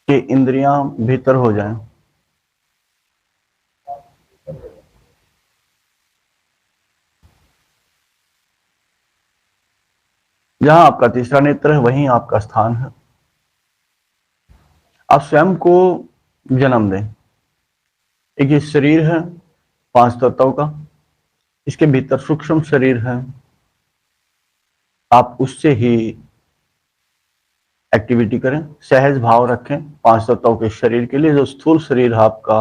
कि इंद्रियां भीतर हो जाएं। जहां आपका तीसरा नेत्र है वहीं आपका स्थान है। आप स्वयं को जन्म दें। एक ये शरीर है 5 तत्वों का, इसके भीतर सूक्ष्म शरीर है। आप उससे ही एक्टिविटी करें, सहज भाव रखें 5 तत्वों के शरीर के लिए। जो स्थूल शरीर है आपका,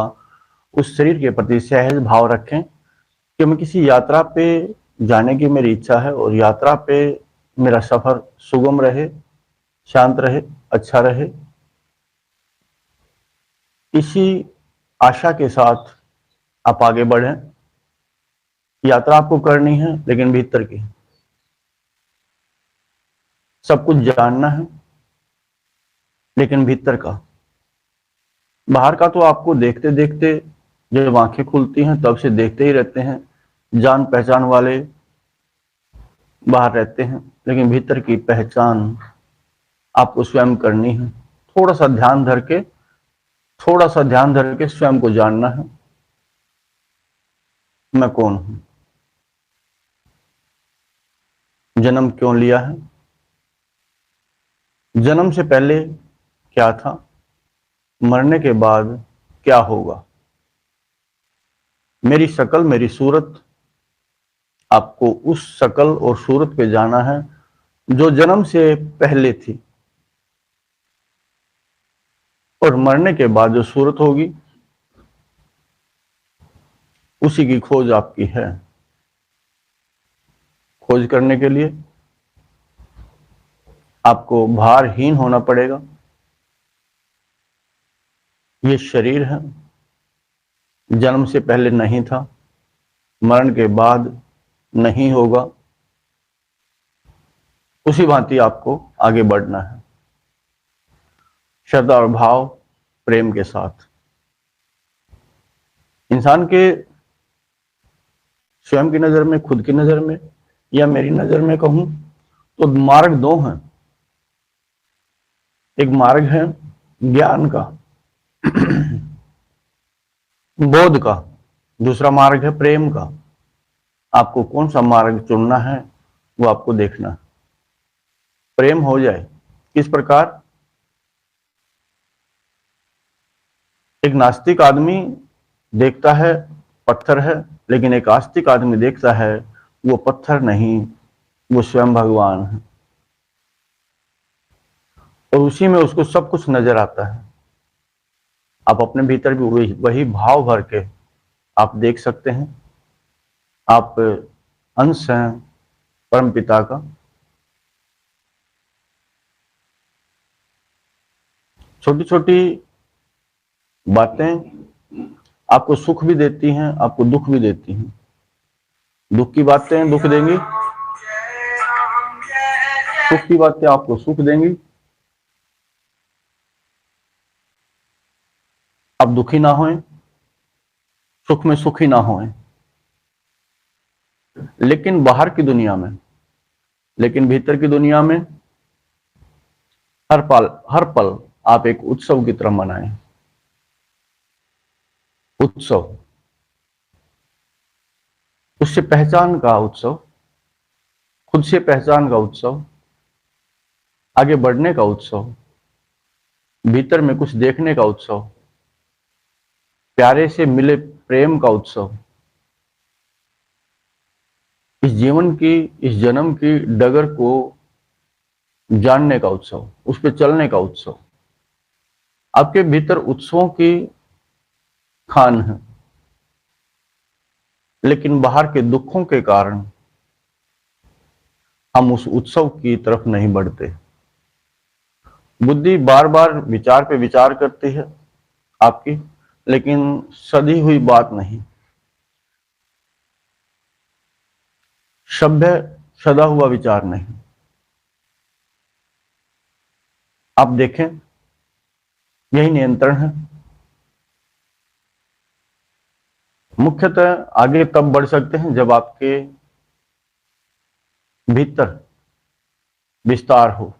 उस शरीर के प्रति सहज भाव रखें कि मैं किसी यात्रा पे जाने की मेरी इच्छा है और यात्रा पे मेरा सफर सुगम रहे, शांत रहे, अच्छा रहे। इसी आशा के साथ आप आगे बढ़ें। यात्रा आपको करनी है लेकिन भीतर की, सब कुछ जानना है लेकिन भीतर का। बाहर का तो आपको देखते देखते जब आंखें खुलती हैं तब से देखते ही रहते हैं, जान पहचान वाले बाहर रहते हैं, लेकिन भीतर की पहचान आपको स्वयं करनी है। थोड़ा सा ध्यान धर के, थोड़ा सा ध्यान धर के स्वयं को जानना है, मैं कौन हूं, जन्म क्यों लिया है, जन्म से पहले क्या था, मरने के बाद क्या होगा। मेरी शकल, मेरी सूरत, आपको उस शकल और सूरत पे जाना है जो जन्म से पहले थी, और मरने के बाद जो सूरत होगी उसी की खोज आपकी है। खोज करने के लिए आपको भारहीन होना पड़ेगा। ये शरीर है, जन्म से पहले नहीं था, मरण के बाद नहीं होगा। उसी भांति आपको आगे बढ़ना है, श्रद्धा और भाव, प्रेम के साथ। इंसान के स्वयं की नजर में, खुद की नजर में, या मेरी नजर में कहूं तो मार्ग दो हैं। एक मार्ग है ज्ञान का, बोध का। दूसरा मार्ग है प्रेम का। आपको कौन सा मार्ग चुनना है वो आपको देखना है। प्रेम हो जाए किस प्रकार? एक नास्तिक आदमी देखता है पत्थर है, लेकिन एक आस्तिक आदमी देखता है वो पत्थर नहीं, वो स्वयं भगवान है, और उसी में उसको सब कुछ नजर आता है। आप अपने भीतर भी वही भाव भर के आप देख सकते हैं। आप अंश हैं परम पिता का। छोटी छोटी बातें आपको सुख भी देती हैं, आपको दुख भी देती हैं। दुख की बातें दुख देंगी, सुख की बातें आपको सुख देंगी। आप दुखी ना होएं, सुख में सुखी ना होएं। लेकिन बाहर की दुनिया में, लेकिन भीतर की दुनिया में हर पल आप एक उत्सव की तरह मनाएं। उत्सव, उससे पहचान का उत्सव, खुद से पहचान का उत्सव, आगे बढ़ने का उत्सव, भीतर में कुछ देखने का उत्सव, प्यारे से मिले प्रेम का उत्सव, इस जीवन की, इस जन्म की डगर को जानने का उत्सव, उस पर चलने का उत्सव। आपके भीतर उत्सवों की खान है, लेकिन बाहर के दुखों के कारण हम उस उत्सव की तरफ नहीं बढ़ते। बुद्धि बार बार विचार पे विचार करती है आपकी, लेकिन सधी हुई बात नहीं, सभ्य सदा हुआ विचार नहीं। आप देखें, यही नियंत्रण है। मुख्यतः आगे तब बढ़ सकते हैं जब आपके भीतर विस्तार हो।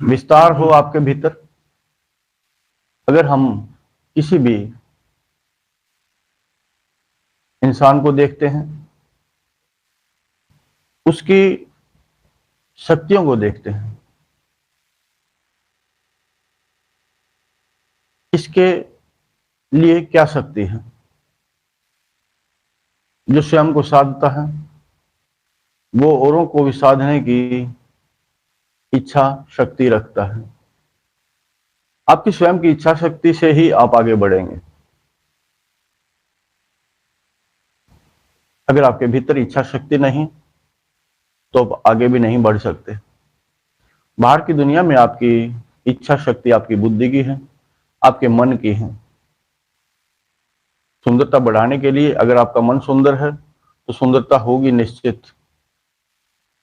विस्तार हो आपके भीतर। अगर हम किसी भी इंसान को देखते हैं, उसकी शक्तियों को देखते हैं, इसके लिए क्या शक्ति है जो स्वयं को साधता है, वो औरों को भी साधने की इच्छा शक्ति रखता है। आपकी स्वयं की इच्छा शक्ति से ही आप आगे बढ़ेंगे। अगर आपके भीतर इच्छा शक्ति नहीं तो आप आगे भी नहीं बढ़ सकते। बाहर की दुनिया में आपकी इच्छा शक्ति आपकी बुद्धि की है, आपके मन की है। सुंदरता बढ़ाने के लिए अगर आपका मन सुंदर है तो सुंदरता होगी निश्चित।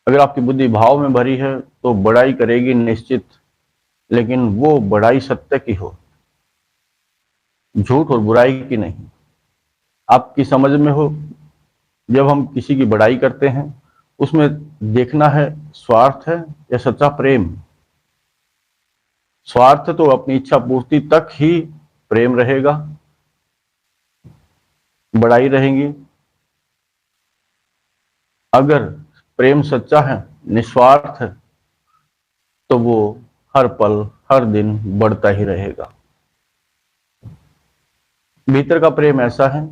अगर आपकी बुद्धि भाव में भरी है तो बड़ाई करेगी निश्चित, लेकिन वो बड़ाई सत्य की हो, झूठ और बुराई की नहीं। आपकी समझ में हो, जब हम किसी की बड़ाई करते हैं उसमें देखना है स्वार्थ है या सच्चा प्रेम। स्वार्थ तो अपनी इच्छा पूर्ति तक ही प्रेम रहेगा, बड़ाई रहेंगी। अगर प्रेम सच्चा है, निस्वार्थ है, तो वो हर पल हर दिन बढ़ता ही रहेगा। भीतर का प्रेम ऐसा है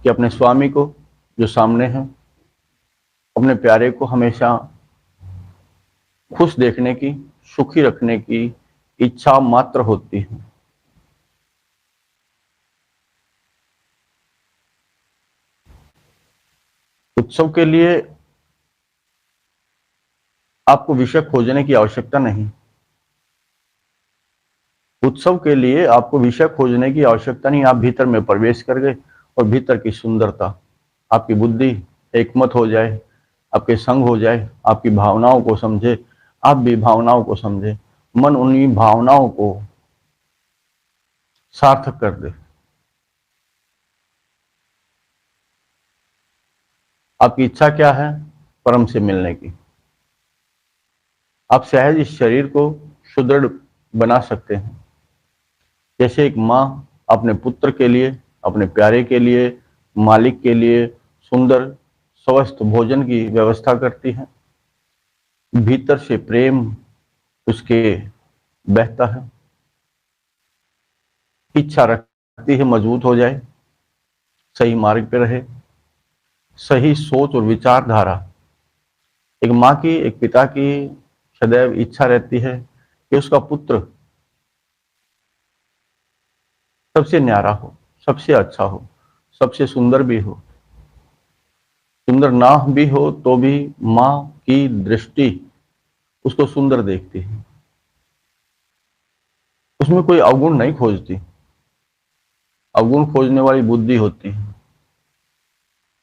कि अपने स्वामी को जो सामने है, अपने प्यारे को हमेशा खुश देखने की, सुखी रखने की इच्छा मात्र होती है। उत्सव के लिए आपको विषय खोजने की आवश्यकता नहीं। उत्सव के लिए आपको विषय खोजने की आवश्यकता नहीं। आप भीतर में प्रवेश कर गए और भीतर की सुंदरता, आपकी बुद्धि एकमत हो जाए, आपके संग हो जाए, आपकी भावनाओं को समझे, आप भी भावनाओं को समझे, मन उन्हीं भावनाओं को सार्थक कर दे। आपकी इच्छा क्या है? परम से मिलने की। आप सहज इस शरीर को सुदृढ़ बना सकते हैं। जैसे एक माँ अपने पुत्र के लिए, अपने प्यारे के लिए, मालिक के लिए सुंदर स्वस्थ भोजन की व्यवस्था करती है, भीतर से प्रेम उसके बहता है। इच्छा रखती है मजबूत हो जाए, सही मार्ग पे रहे, सही सोच और विचारधारा। एक माँ की, एक पिता की सदैव इच्छा रहती है कि उसका पुत्र सबसे न्यारा हो, सबसे अच्छा हो, सबसे सुंदर भी हो। सुंदर ना भी हो तो भी माँ की दृष्टि उसको सुंदर देखती है, उसमें कोई अवगुण नहीं खोजती। अवगुण खोजने वाली बुद्धि होती है।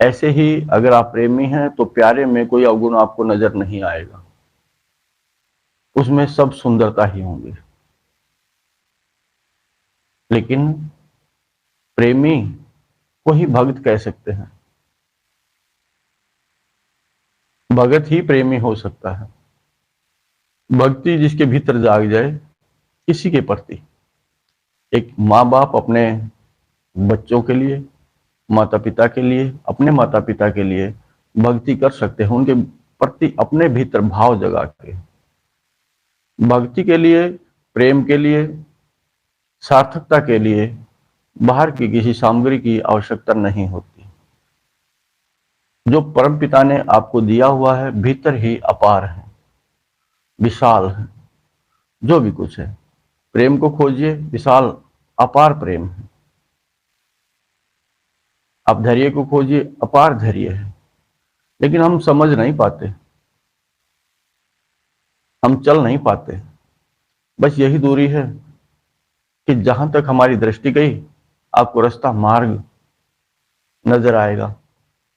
ऐसे ही अगर आप प्रेमी हैं तो प्यारे में कोई अवगुण आपको नजर नहीं आएगा, उसमें सब सुंदरता ही होंगी। लेकिन प्रेमी को ही भक्त कह सकते हैं। भगत ही प्रेमी हो सकता है। भक्ति जिसके भीतर जाग जाए किसी के प्रति। एक माँ बाप अपने बच्चों के लिए, माता पिता के लिए, अपने माता पिता के लिए भक्ति कर सकते हैं, उनके प्रति अपने भीतर भाव जगा के। भक्ति के लिए, प्रेम के लिए, सार्थकता के लिए बाहर की किसी सामग्री की आवश्यकता नहीं होती। जो परम पिता ने आपको दिया हुआ है भीतर ही अपार है, विशाल है। जो भी कुछ है, प्रेम को खोजिए, विशाल अपार प्रेम है। आप धैर्य को खोजिए, अपार धैर्य है। लेकिन हम समझ नहीं पाते, हम चल नहीं पाते। बस यही दूरी है कि जहां तक हमारी दृष्टि गई आपको रास्ता, मार्ग नजर आएगा,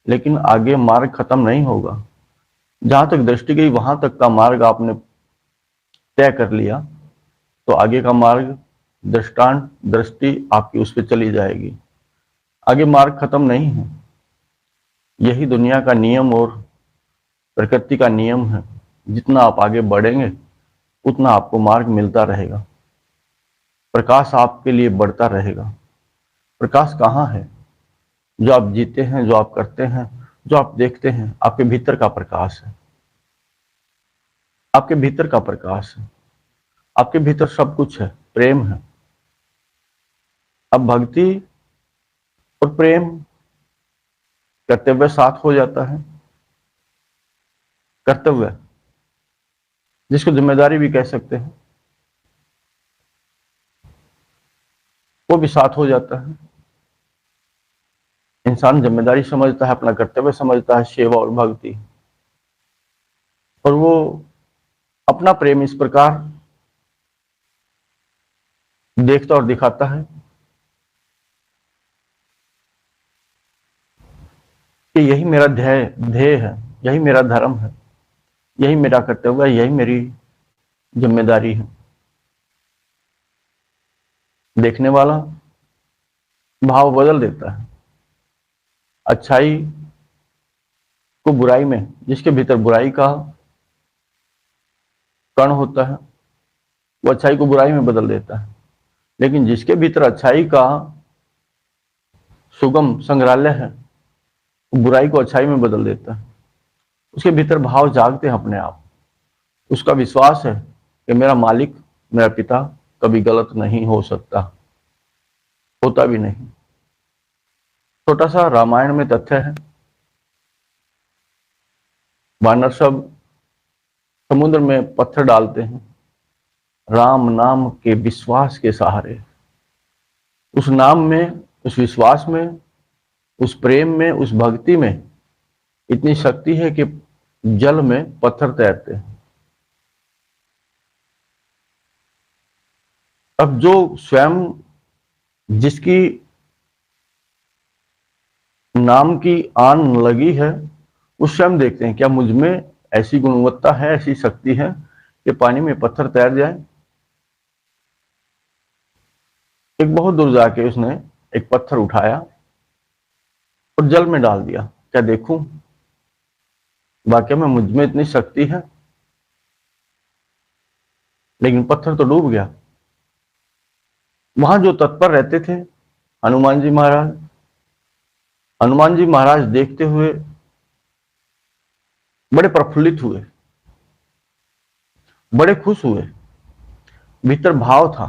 लेकिन आगे मार्ग खत्म नहीं होगा। जहां तक दृष्टि गई वहां तक का मार्ग आपने तय कर लिया तो आगे का मार्ग, दृष्टांत, दृष्टि आपकी उस पर चली जाएगी। आगे मार्ग खत्म नहीं है। यही दुनिया का नियम और प्रकृति का नियम है। जितना आप आगे बढ़ेंगे उतना आपको मार्ग मिलता रहेगा, प्रकाश आपके लिए बढ़ता रहेगा। प्रकाश कहाँ है? जो आप जीते हैं, जो आप करते हैं, जो आप देखते हैं, आपके भीतर का प्रकाश है। आपके भीतर का प्रकाश है। आपके भीतर सब कुछ है, प्रेम है। अब भक्ति और प्रेम कर्तव्य साथ हो जाता है। कर्तव्य, जिसको जिम्मेदारी भी कह सकते हैं, वो भी साथ हो जाता है। इंसान जिम्मेदारी समझता है, अपना कर्तव्य समझता है, सेवा और भक्ति, और वो अपना प्रेम इस प्रकार देखता और दिखाता है कि यही मेरा ध्येय है, यही मेरा धर्म है, यही मेरा कर्तव्य है, यही मेरी जिम्मेदारी है। देखने वाला भाव बदल देता है। अच्छाई को बुराई में, जिसके भीतर बुराई का कण होता है, वो अच्छाई को बुराई में बदल देता है। लेकिन जिसके भीतर अच्छाई का सुगम संग्रहालय है, वो बुराई को अच्छाई में बदल देता है। उसके भीतर भाव जागते हैं अपने आप। उसका विश्वास है कि मेरा मालिक, मेरा पिता कभी गलत नहीं हो सकता, होता भी नहीं। छोटा सा रामायण में तथ्य है। वानर सब समुद्र में पत्थर डालते हैं राम नाम के विश्वास के सहारे। उस नाम में, उस विश्वास में, उस प्रेम में, उस भक्ति में इतनी शक्ति है कि जल में पत्थर तैरते हैं। अब जो स्वयं, जिसकी नाम की आन लगी है, वो स्वयं देखते हैं क्या मुझ में ऐसी गुणवत्ता है, ऐसी शक्ति है कि पानी में पत्थर तैर जाए। एक बहुत दूर जाके उसने एक पत्थर उठाया और जल में डाल दिया। क्या देखूं वाकई में मुझ में इतनी शक्ति है? लेकिन पत्थर तो डूब गया। वहां जो तत्पर रहते थे हनुमान जी महाराज, हनुमान जी महाराज देखते हुए बड़े प्रफुल्लित हुए, बड़े खुश हुए। भीतर भाव था,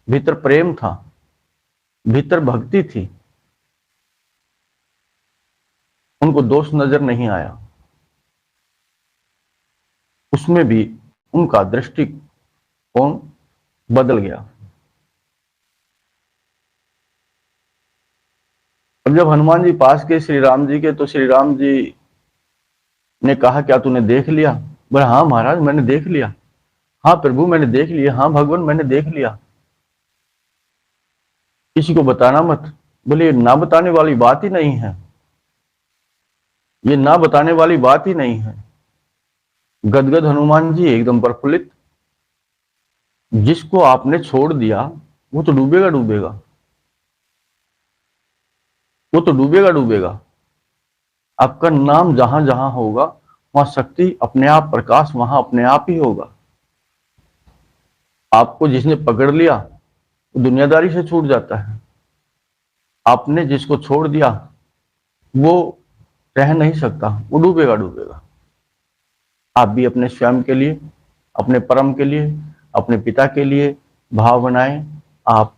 भीतर प्रेम था, भीतर भक्ति थी। उनको दोष नजर नहीं आया। उसमें भी उनका दृष्टिकोण बदल गया। अब जब हनुमान जी पास गए श्री राम जी के, तो श्री राम जी ने कहा क्या तूने देख लिया? बोले हाँ महाराज मैंने देख लिया। हाँ प्रभु मैंने देख लिया। हाँ भगवान मैंने देख लिया। किसी को बताना मत। बोले ये ना बताने वाली बात ही नहीं है, ये ना बताने वाली बात ही नहीं है। गदगद हनुमान जी एकदम प्रफुल्लित। जिसको आपने छोड़ दिया वो तो डूबेगा डूबेगा, वो तो डूबेगा डूबेगा। आपका नाम जहां जहां होगा वहां शक्ति अपने आप, प्रकाश वहां अपने आप ही होगा। आपको जिसने पकड़ लिया वो दुनियादारी से छूट जाता है। आपने जिसको छोड़ दिया वो रह नहीं सकता, वो डूबेगा डूबेगा। आप भी अपने स्वयं के लिए, अपने परम के लिए, अपने पिता के लिए भाव बनाएं। आप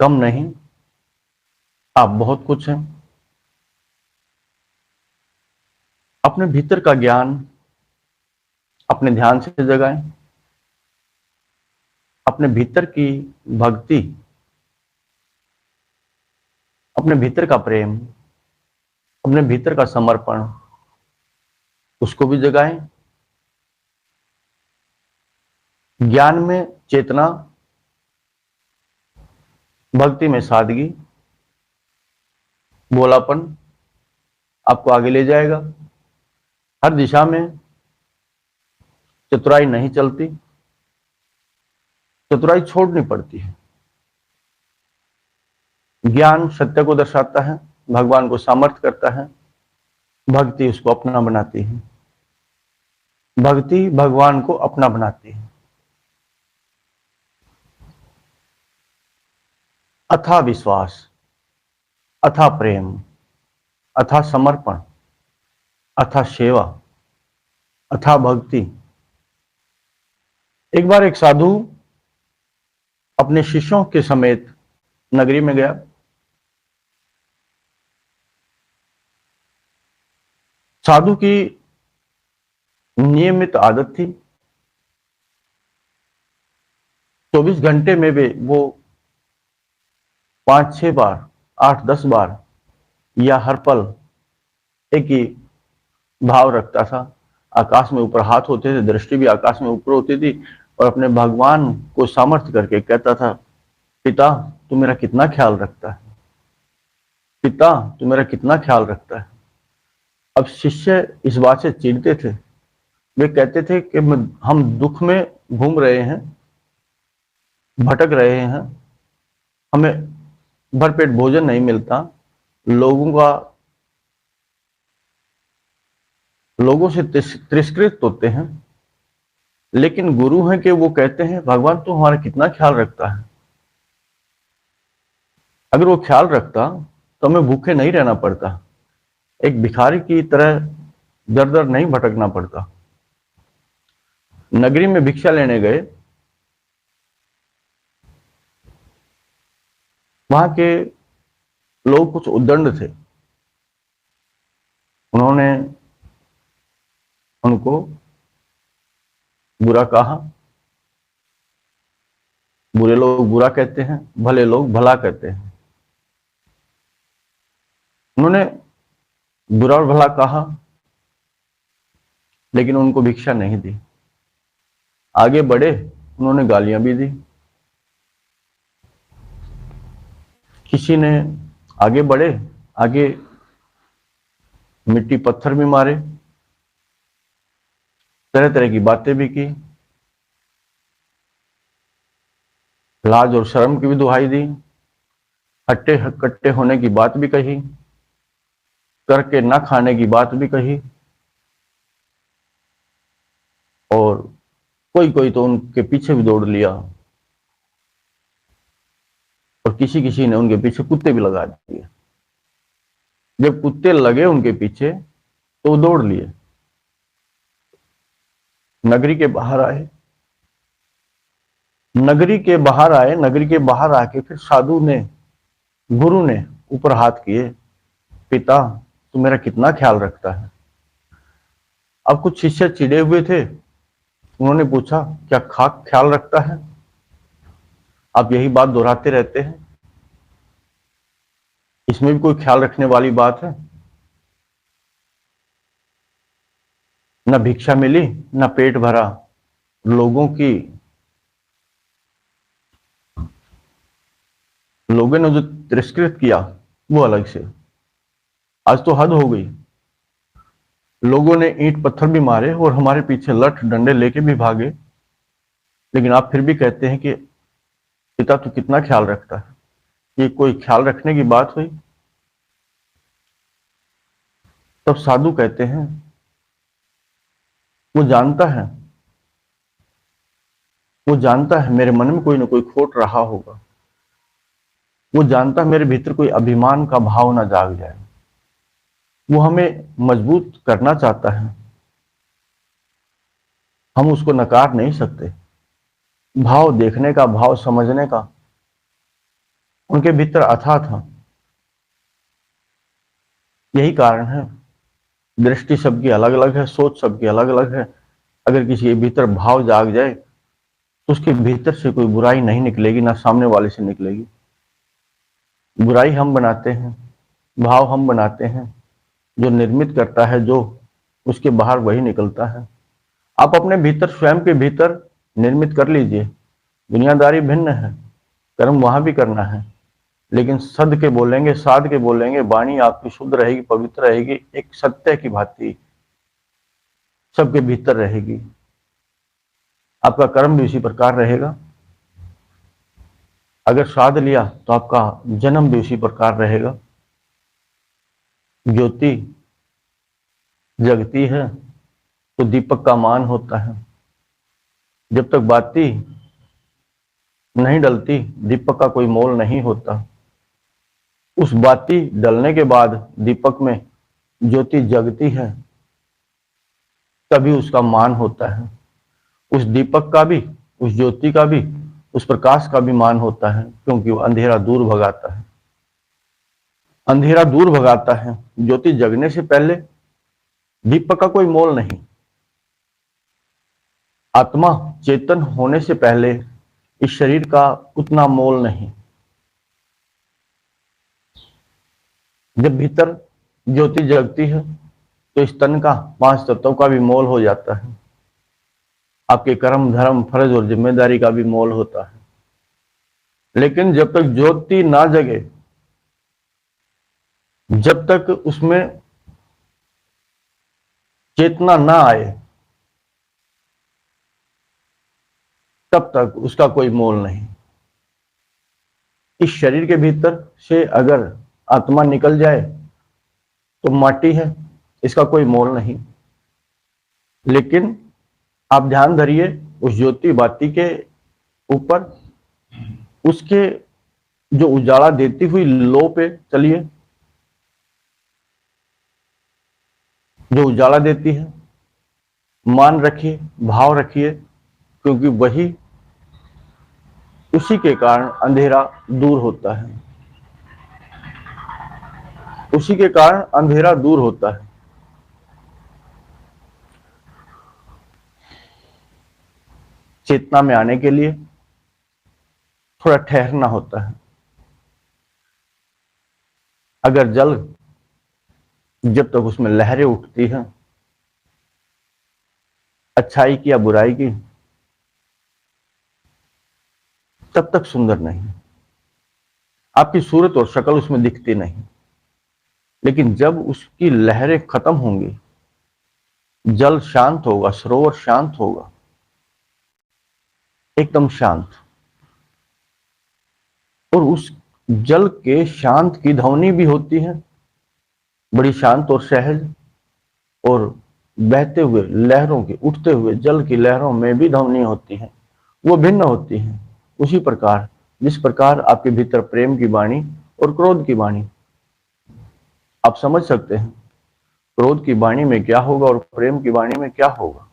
कम नहीं, आप बहुत कुछ हैं। अपने भीतर का ज्ञान अपने ध्यान से जगाएं। अपने भीतर की भक्ति, अपने भीतर का प्रेम, अपने भीतर का समर्पण, उसको भी जगाएं। ज्ञान में चेतना, भक्ति में सादगी, भोलापन आपको आगे ले जाएगा। हर दिशा में चतुराई नहीं चलती, चतुराई छोड़नी पड़ती है। ज्ञान सत्य को दर्शाता है, भगवान को सामर्थ्य करता है, भक्ति उसको अपना बनाती है। भक्ति भगवान को अपना बनाती है। अथाह विश्वास, अथाह प्रेम, अथाह समर्पण, अथाह सेवा, अथाह भक्ति। एक बार एक साधु अपने शिष्यों के समेत नगरी में गया। साधु की नियमित आदत थी 24 घंटे में भी वो 5-6 बार, 8-10 बार या हर पल एक ही भाव रखता था। आकाश में ऊपर हाथ होते थे, दृष्टि भी आकाश में ऊपर होती थी, और अपने भगवान को सामर्थ्य करके कहता था, पिता तू मेरा कितना ख्याल रखता है, पिता तू मेरा कितना ख्याल रखता है। अब शिष्य इस बात से चिढ़ते थे। वे कहते थे कि हम दुख में घूम रहे हैं, भटक रहे हैं, हमें भरपेट भोजन नहीं मिलता, लोगों से तिरस्कृत होते हैं, लेकिन गुरु हैं कि वो कहते हैं भगवान तो हमारा कितना ख्याल रखता है। अगर वो ख्याल रखता तो हमें भूखे नहीं रहना पड़ता, एक भिखारी की तरह दर दर नहीं भटकना पड़ता। नगरी में भिक्षा लेने गए। वहां के लोग कुछ उद्दंड थे। उन्होंने उनको बुरा कहा। बुरे लोग बुरा कहते हैं, भले लोग भला कहते हैं। उन्होंने बुरा और भला कहा, लेकिन उनको भिक्षा नहीं दी। आगे बढ़े, उन्होंने गालियां भी दी। किसी ने आगे बढ़े, आगे मिट्टी पत्थर भी मारे, तरह तरह की बातें भी की, लाज और शर्म की भी दुहाई दी, हट्टे कट्टे होने की बात भी कही, करके ना खाने की बात भी कही, और कोई कोई तो उनके पीछे भी दौड़ लिया, और किसी किसी ने उनके पीछे कुत्ते भी लगा दिए। जब कुत्ते लगे उनके पीछे तो वो दौड़ लिए, नगरी के बाहर आए। नगरी के बाहर आए, नगरी के बाहर आके फिर साधु ने, गुरु ने ऊपर हाथ किए, पिता तू मेरा कितना ख्याल रखता है। अब कुछ शिष्य चिढ़े हुए थे। उन्होंने पूछा, क्या खाक ख्याल रखता है? आप यही बात दोहराते रहते हैं, इसमें भी कोई ख्याल रखने वाली बात है? न भिक्षा मिली, न पेट भरा, लोगों ने जो तिरस्कृत किया वो अलग से। आज तो हद हो गई। लोगों ने ईंट पत्थर भी मारे और हमारे पीछे लठ डंडे लेके भी भागे, लेकिन आप फिर भी कहते हैं कि पिता तू कितना ख्याल रखता है। ये कोई ख्याल रखने की बात हुई? तब साधु कहते हैं, वो जानता है, वो जानता है मेरे मन में कोई ना कोई खोट रहा होगा। वो जानता है मेरे भीतर कोई अभिमान का भाव ना जाग जाए। वो हमें मजबूत करना चाहता है, हम उसको नकार नहीं सकते। भाव देखने का, भाव समझने का उनके भीतर अथाह था। यही कारण है, दृष्टि सबकी अलग अलग है, सोच सबकी अलग अलग है। अगर किसी के भीतर भाव जाग जाए तो उसके भीतर से कोई बुराई नहीं निकलेगी, ना सामने वाले से निकलेगी। बुराई हम बनाते हैं, भाव हम बनाते हैं, जो निर्मित करता है जो उसके बाहर वही निकलता है। आप अपने भीतर, स्वयं के भीतर निर्मित कर लीजिए। दुनियादारी भिन्न है, कर्म वहां भी करना है, लेकिन सद के बोलेंगे, साध के बोलेंगे, वाणी आपकी शुद्ध रहेगी, पवित्र रहेगी, एक सत्य की भांति सबके भीतर रहेगी। आपका कर्म भी उसी प्रकार रहेगा। अगर साध लिया तो आपका जन्म भी उसी प्रकार रहेगा। ज्योति जगती है तो दीपक का मान होता है। जब तक बाती नहीं डलती, दीपक का कोई मोल नहीं होता। उस बाती डलने के बाद दीपक में ज्योति जगती है, तभी उसका मान होता है। उस दीपक का भी, उस ज्योति का भी, उस प्रकाश का भी मान होता है, क्योंकि वो अंधेरा दूर भगाता है। अंधेरा दूर भगाता है। ज्योति जगने से पहले दीपक का कोई मोल नहीं। आत्मा चेतन होने से पहले इस शरीर का उतना मोल नहीं। जब भीतर ज्योति जगती है तो इस तन का, 5 तत्वों का भी मोल हो जाता है। आपके कर्म, धर्म, फर्ज और जिम्मेदारी का भी मोल होता है। लेकिन जब तक ज्योति ना जगे, जब तक उसमें चेतना ना आए, तब तक उसका कोई मोल नहीं। इस शरीर के भीतर से अगर आत्मा निकल जाए तो माटी है, इसका कोई मोल नहीं। लेकिन आप ध्यान धरिए उस ज्योति बाती के ऊपर, उसके जो उजाला देती हुई लो पे चलिए, जो उजाला देती है, मान रखिए, भाव रखिए, क्योंकि वही, उसी के कारण अंधेरा दूर होता है। उसी के कारण अंधेरा दूर होता है। चेतना में आने के लिए थोड़ा ठहरना होता है। अगर जल, जब तक उसमें लहरें उठती हैं, अच्छाई की या बुराई की, तब तक सुंदर नहीं। आपकी सूरत और शक्ल उसमें दिखती नहीं। लेकिन जब उसकी लहरें खत्म होंगी, जल शांत होगा, सरोवर शांत होगा, एकदम शांत, और उस जल के शांत की ध्वनि भी होती है, बड़ी शांत और सहज। और बहते हुए लहरों की, उठते हुए जल की लहरों में भी ध्वनि होती है, वो भिन्न होती है। उसी प्रकार, जिस प्रकार आपके भीतर प्रेम की वाणी और क्रोध की वाणी, आप समझ सकते हैं क्रोध की वाणी में क्या होगा और प्रेम की वाणी में क्या होगा।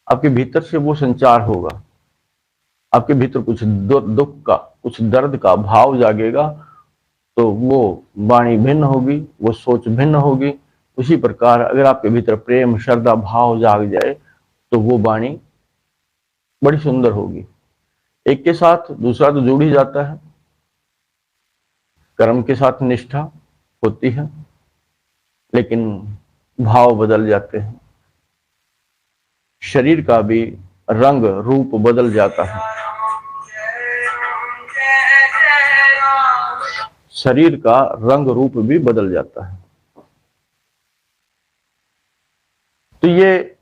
आपके भीतर से वो संचार होगा। आपके भीतर कुछ दुख का, कुछ दर्द का भाव जागेगा, तो वो वाणी भिन्न होगी, वो सोच भिन्न होगी। उसी प्रकार अगर आपके भीतर प्रेम, श्रद्धा, भाव जाग जाए, तो वो वाणी बड़ी सुंदर होगी। एक के साथ दूसरा तो जुड़ ही जाता है। कर्म के साथ निष्ठा होती है, लेकिन भाव बदल जाते हैं। शरीर का भी रंग रूप बदल जाता है। शरीर का रंग रूप भी बदल जाता है। तो ये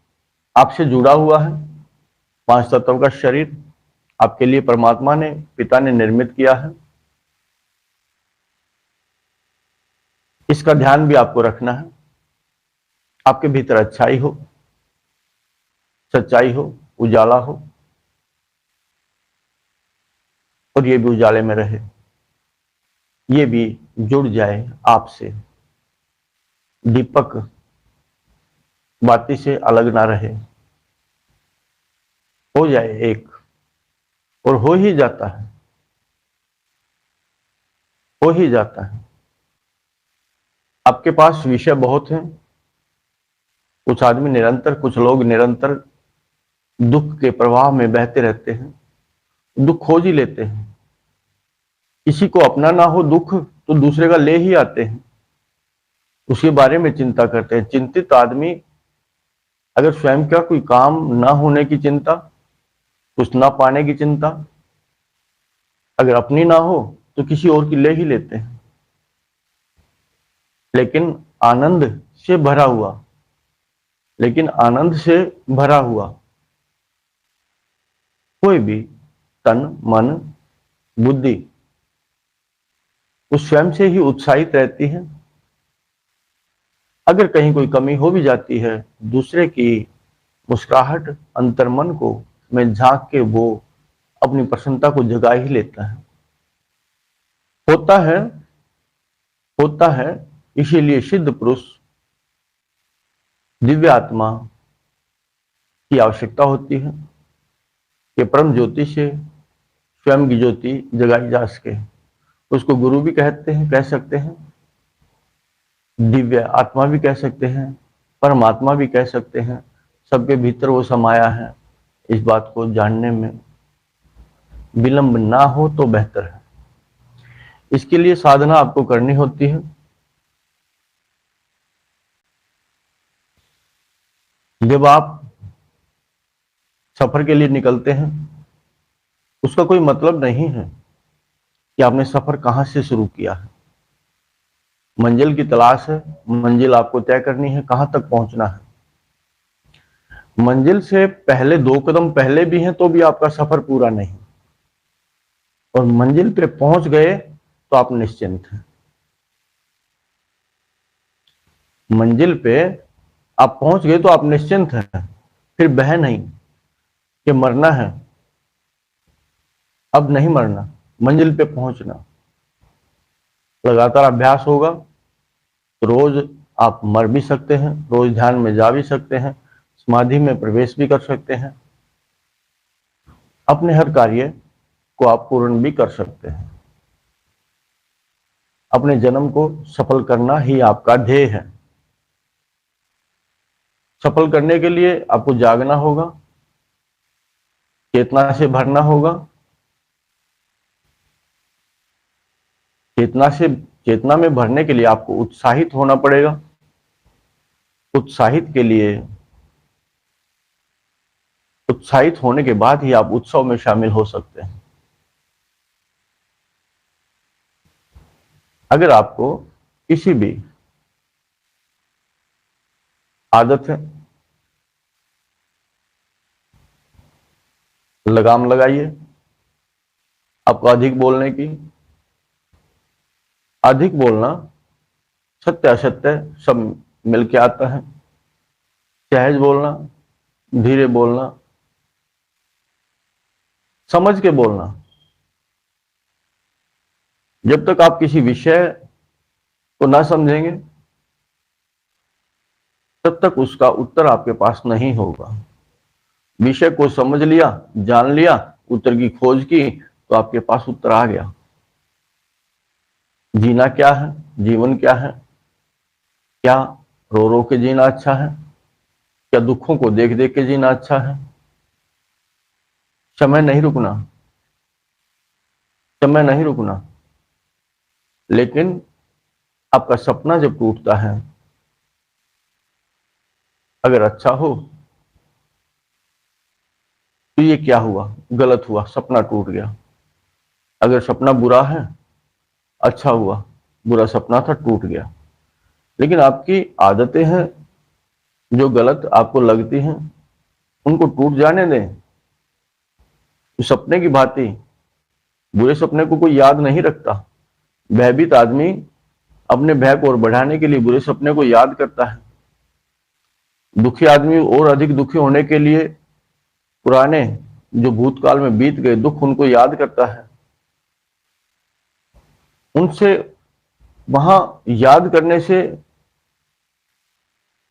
आपसे जुड़ा हुआ है। 5 तत्वों का शरीर आपके लिए परमात्मा ने, पिता ने निर्मित किया है। इसका ध्यान भी आपको रखना है। आपके भीतर अच्छाई हो, सच्चाई हो, उजाला हो, और ये भी उजाले में रहे, ये भी जुड़ जाए आपसे। दीपक बाती से अलग ना रहे, हो जाए एक, और हो ही जाता है, हो ही जाता है। आपके पास विषय बहुत हैं। कुछ आदमी निरंतर, कुछ लोग निरंतर दुख के प्रवाह में बहते रहते हैं, दुख खोज ही लेते हैं। किसी को अपना ना हो दुख तो दूसरे का ले ही आते हैं, उसके बारे में चिंता करते हैं। चिंतित आदमी, अगर स्वयं का कोई काम ना होने की चिंता, कुछ ना पाने की चिंता, अगर अपनी ना हो तो किसी और की ले ही लेते हैं। लेकिन आनंद से भरा हुआ, लेकिन आनंद से भरा हुआ कोई भी तन, मन, बुद्धि, वो स्वयं से ही उत्साहित रहती है। अगर कहीं कोई कमी हो भी जाती है, दूसरे की मुस्कुराहट अंतर्मन को में झांक के वो अपनी प्रसन्नता को जगा ही लेता है। होता है होता है इसीलिए सिद्ध पुरुष दिव्य आत्मा की आवश्यकता होती है कि परम ज्योति से स्वयं की ज्योति जगाई जा सके। उसको गुरु भी कह सकते हैं, दिव्य आत्मा भी कह सकते हैं, परमात्मा भी कह सकते हैं। सबके भीतर वो समाया है। इस बात को जानने में विलंब ना हो तो बेहतर है। इसके लिए साधना आपको करनी होती है। जब आप सफर के लिए निकलते हैं, उसका कोई मतलब नहीं है कि आपने सफर कहां से शुरू किया है। मंजिल की तलाश है, मंजिल आपको तय करनी है, कहां तक पहुंचना है। मंजिल से पहले 2 कदम पहले भी हैं तो भी आपका सफर पूरा नहीं, और मंजिल पे पहुंच गए तो आप निश्चिंत हैं। मंजिल पे आप पहुंच गए तो आप निश्चिंत हैं, फिर बह नहीं कि मरना है। अब नहीं मरना, मंजिल पे पहुंचना। लगातार अभ्यास होगा तो रोज आप मर भी सकते हैं, रोज ध्यान में जा भी सकते हैं, समाधि में प्रवेश भी कर सकते हैं, अपने हर कार्य को आप पूर्ण भी कर सकते हैं। अपने जन्म को सफल करना ही आपका ध्येय है। सफल करने के लिए आपको जागना होगा, चेतना से भरना होगा। चेतना में भरने के लिए आपको उत्साहित होना पड़ेगा। उत्साहित होने के बाद ही आप उत्सव में शामिल हो सकते हैं। अगर आपको किसी भी आदत है, लगाम लगाइए। आपको अधिक बोलने की, अधिक बोलना सत्य असत्य सब मिलके आता है। सहज बोलना, धीरे बोलना, समझ के बोलना। जब तक आप किसी विषय को ना समझेंगे तब तक उसका उत्तर आपके पास नहीं होगा। विषय को समझ लिया, जान लिया, उत्तर की खोज की तो आपके पास उत्तर आ गया। जीना क्या है, जीवन क्या है? क्या रो रो के जीना अच्छा है? क्या दुखों को देख देख के जीना अच्छा है? समय नहीं रुकना, समय नहीं रुकना। लेकिन आपका सपना जब टूटता है, अगर अच्छा हो तो ये क्या हुआ, गलत हुआ, सपना टूट गया। अगर सपना बुरा है, अच्छा हुआ, बुरा सपना था, टूट गया। लेकिन आपकी आदतें हैं जो गलत आपको लगती हैं, उनको टूट जाने दें। सपने की भांति बुरे सपने को कोई याद नहीं रखता। भयभीत आदमी अपने भय को और बढ़ाने के लिए बुरे सपने को याद करता है। दुखी आदमी और अधिक दुखी होने के लिए पुराने जो भूतकाल में बीत गए दुख उनको याद करता है। उनसे वहां याद करने से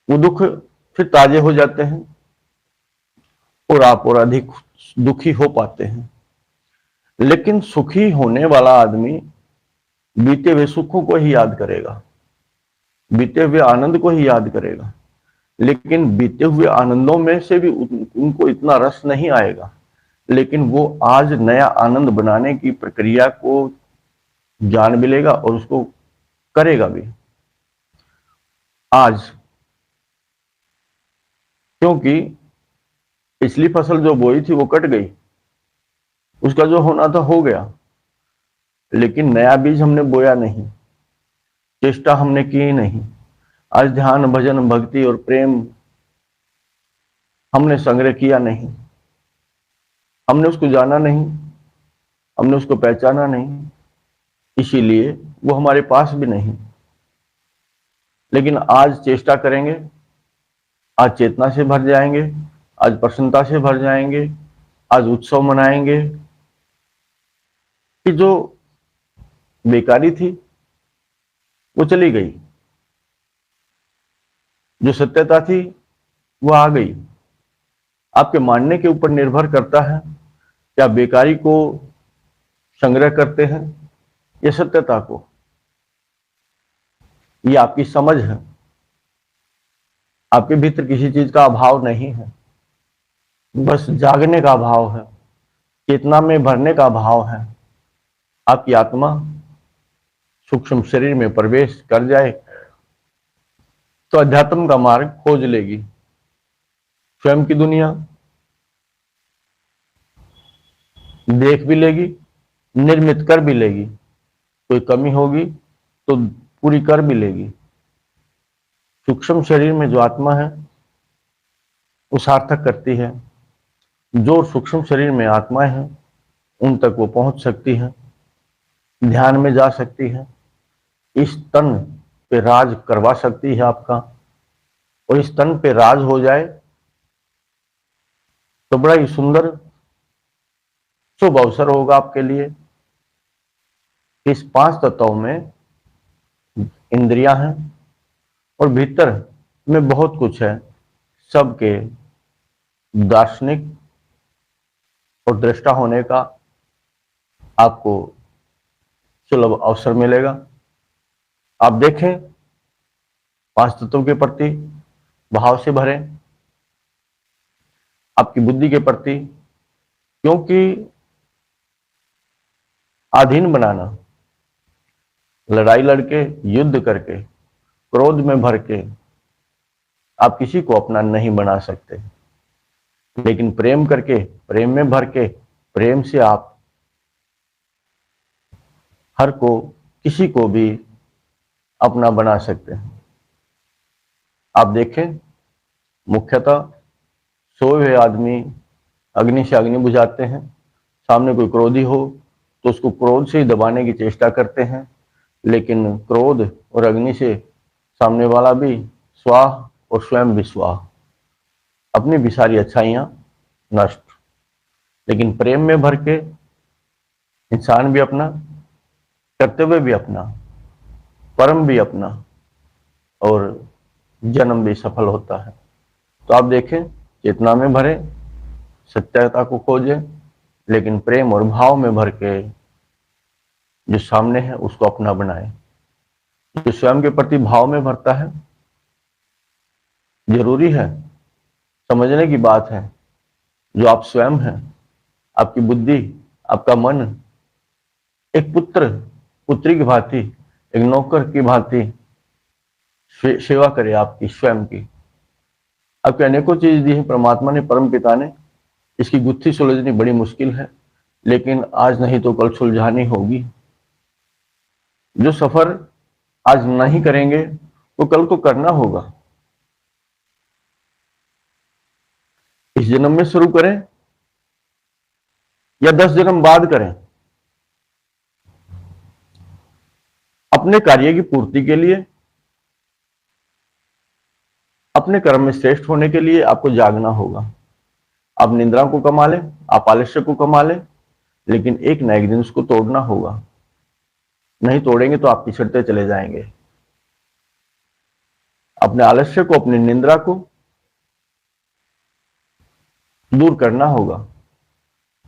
वो दुख फिर ताजे हो जाते हैं और आप और अधिक दुखी हो पाते हैं। लेकिन सुखी होने वाला आदमी बीते हुए सुखों को ही याद करेगा, बीते हुए आनंद को ही याद करेगा। लेकिन बीते हुए आनंदों में से भी उनको इतना रस नहीं आएगा। लेकिन वो आज नया आनंद बनाने की प्रक्रिया को जान भी लेगा और उसको करेगा भी आज। क्योंकि पिछली फसल जो बोई थी वो कट गई, उसका जो होना था हो गया। लेकिन नया बीज हमने बोया नहीं, चेष्टा हमने की ही नहीं। आज ध्यान, भजन, भक्ति और प्रेम हमने संग्रह किया नहीं, हमने उसको जाना नहीं, हमने उसको पहचाना नहीं, इसीलिए वो हमारे पास भी नहीं। लेकिन आज चेष्टा करेंगे, आज चेतना से भर जाएंगे, आज प्रसन्नता से भर जाएंगे, आज उत्सव मनाएंगे कि जो बेकारी थी वो चली गई, जो सत्यता थी वो आ गई। आपके मानने के ऊपर निर्भर करता है कि आप बेकारी को संग्रह करते हैं या सत्यता को। ये आपकी समझ है। आपके भीतर किसी चीज का अभाव नहीं है, बस जागने का भाव है, चेतना में भरने का भाव है। आपकी आत्मा सूक्ष्म शरीर में प्रवेश कर जाए तो अध्यात्म का मार्ग खोज लेगी, स्वयं की दुनिया देख भी लेगी, निर्मित कर भी लेगी। कोई कमी होगी तो पूरी कर भी लेगी। सूक्ष्म शरीर में जो आत्मा है वो सार्थक करती है। जो सूक्ष्म शरीर में आत्माएं हैं उन तक वो पहुंच सकती है, ध्यान में जा सकती है, इस तन पे राज करवा सकती है आपका। और इस तन पे राज हो जाए तो बड़ा ही सुंदर शुभ अवसर होगा आपके लिए। इस पांच तत्वों में इंद्रियां हैं और भीतर में बहुत कुछ है। सबके दार्शनिक और दृष्टा होने का आपको सुलभ अवसर मिलेगा। आप देखें, पांच तत्वों के प्रति भाव से भरें, आपकी बुद्धि के प्रति, क्योंकि अधीन बनाना, लड़ाई लड़के, युद्ध करके, क्रोध में भर के आप किसी को अपना नहीं बना सकते। लेकिन प्रेम करके, प्रेम में भर के, प्रेम से आप हर को, किसी को भी अपना बना सकते हैं। आप देखें, मुख्यतः सोए हुए आदमी अग्नि से अग्नि बुझाते हैं। सामने कोई क्रोधी हो तो उसको क्रोध से ही दबाने की चेष्टा करते हैं, लेकिन क्रोध और अग्नि से सामने वाला भी स्वाह और स्वयं भी स्वाह, अपनी भी सारी अच्छाइयां नष्ट। लेकिन प्रेम में भर के इंसान भी अपना, कर्तव्य भी अपना, परम भी अपना और जन्म भी सफल होता है। तो आप देखें, चेतना में भरे, सत्यता को खोजें, लेकिन प्रेम और भाव में भर के जो सामने है उसको अपना बनाए। जो स्वयं के प्रति भाव में भरता है, जरूरी है, समझने की बात है, जो आप स्वयं हैं, आपकी बुद्धि, आपका मन एक पुत्र, पुत्री की भांति, एक नौकर की भांति सेवा करे आपकी, स्वयं की। आपके अनेकों चीज दी है परमात्मा ने, परम पिता ने। इसकी गुत्थी सुलझनी बड़ी मुश्किल है, लेकिन आज नहीं तो कल सुलझानी होगी। जो सफर आज नहीं करेंगे वो कल को करना होगा। इस जन्म में शुरू करें या 10 जन्म बाद करें, अपने कार्य की पूर्ति के लिए, अपने कर्म में श्रेष्ठ होने के लिए आपको जागना होगा। आप निंद्रा को कमा लें, आप आलस्य को कमा लें, लेकिन एक न एक दिन उसको तोड़ना होगा। नहीं तोड़ेंगे तो आप पिछड़ते चले जाएंगे। अपने आलस्य को, अपनी निंद्रा को दूर करना होगा।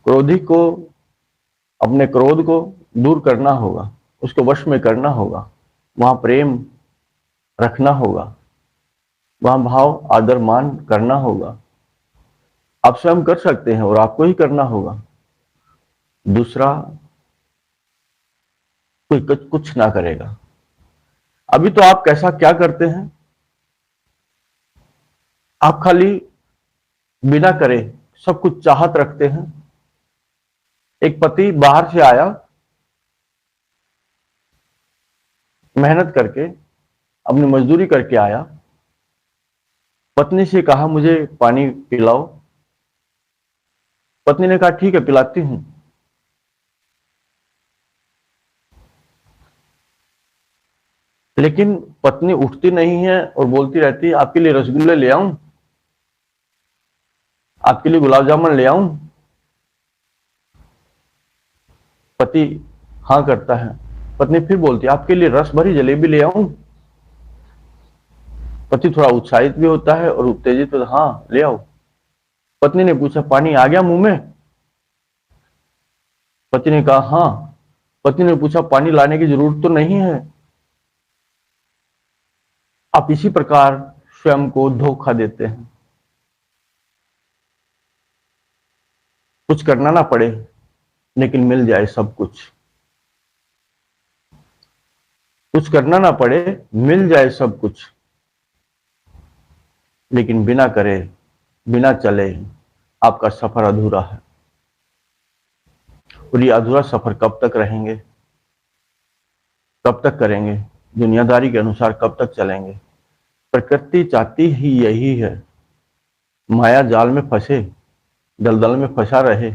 क्रोधी को, अपने क्रोध को दूर करना होगा, उसको वश में करना होगा। वहां प्रेम रखना होगा, वहां भाव, आदर, मान करना होगा। आप स्वयं कर सकते हैं और आपको ही करना होगा। दूसरा कोई कुछ ना करेगा। अभी तो आप कैसा क्या करते हैं, आप खाली बिना करे सब कुछ चाहत रखते हैं। एक पति बाहर से आया, मेहनत करके, अपनी मजदूरी करके आया, पत्नी से कहा मुझे पानी पिलाओ। पत्नी ने कहा ठीक है पिलाती हूं। लेकिन पत्नी उठती नहीं है और बोलती रहती है आपके लिए रसगुल्ले ले आऊं। आपके लिए गुलाब जामुन ले आऊं? पति हाँ करता है। पत्नी फिर बोलती है, आपके लिए रस भरी जलेबी ले आऊं? पति थोड़ा उत्साहित भी होता है और उत्तेजित होता है, हाँ ले आओ। पत्नी ने पूछा, पानी आ गया मुंह में? पति ने कहा हाँ। पत्नी ने पूछा, पानी लाने की जरूरत तो नहीं है? आप इसी प्रकार स्वयं को धोखा देते हैं। कुछ करना ना पड़े लेकिन मिल जाए सब कुछ। कुछ करना ना पड़े, मिल जाए सब कुछ, लेकिन बिना करे, बिना चले आपका सफर अधूरा है। और ये अधूरा सफर कब तक रहेंगे, कब तक करेंगे? दुनियादारी के अनुसार कब तक चलेंगे? प्रकृति चाहती ही यही है, माया जाल में फंसे, दलदल में फंसा रहे,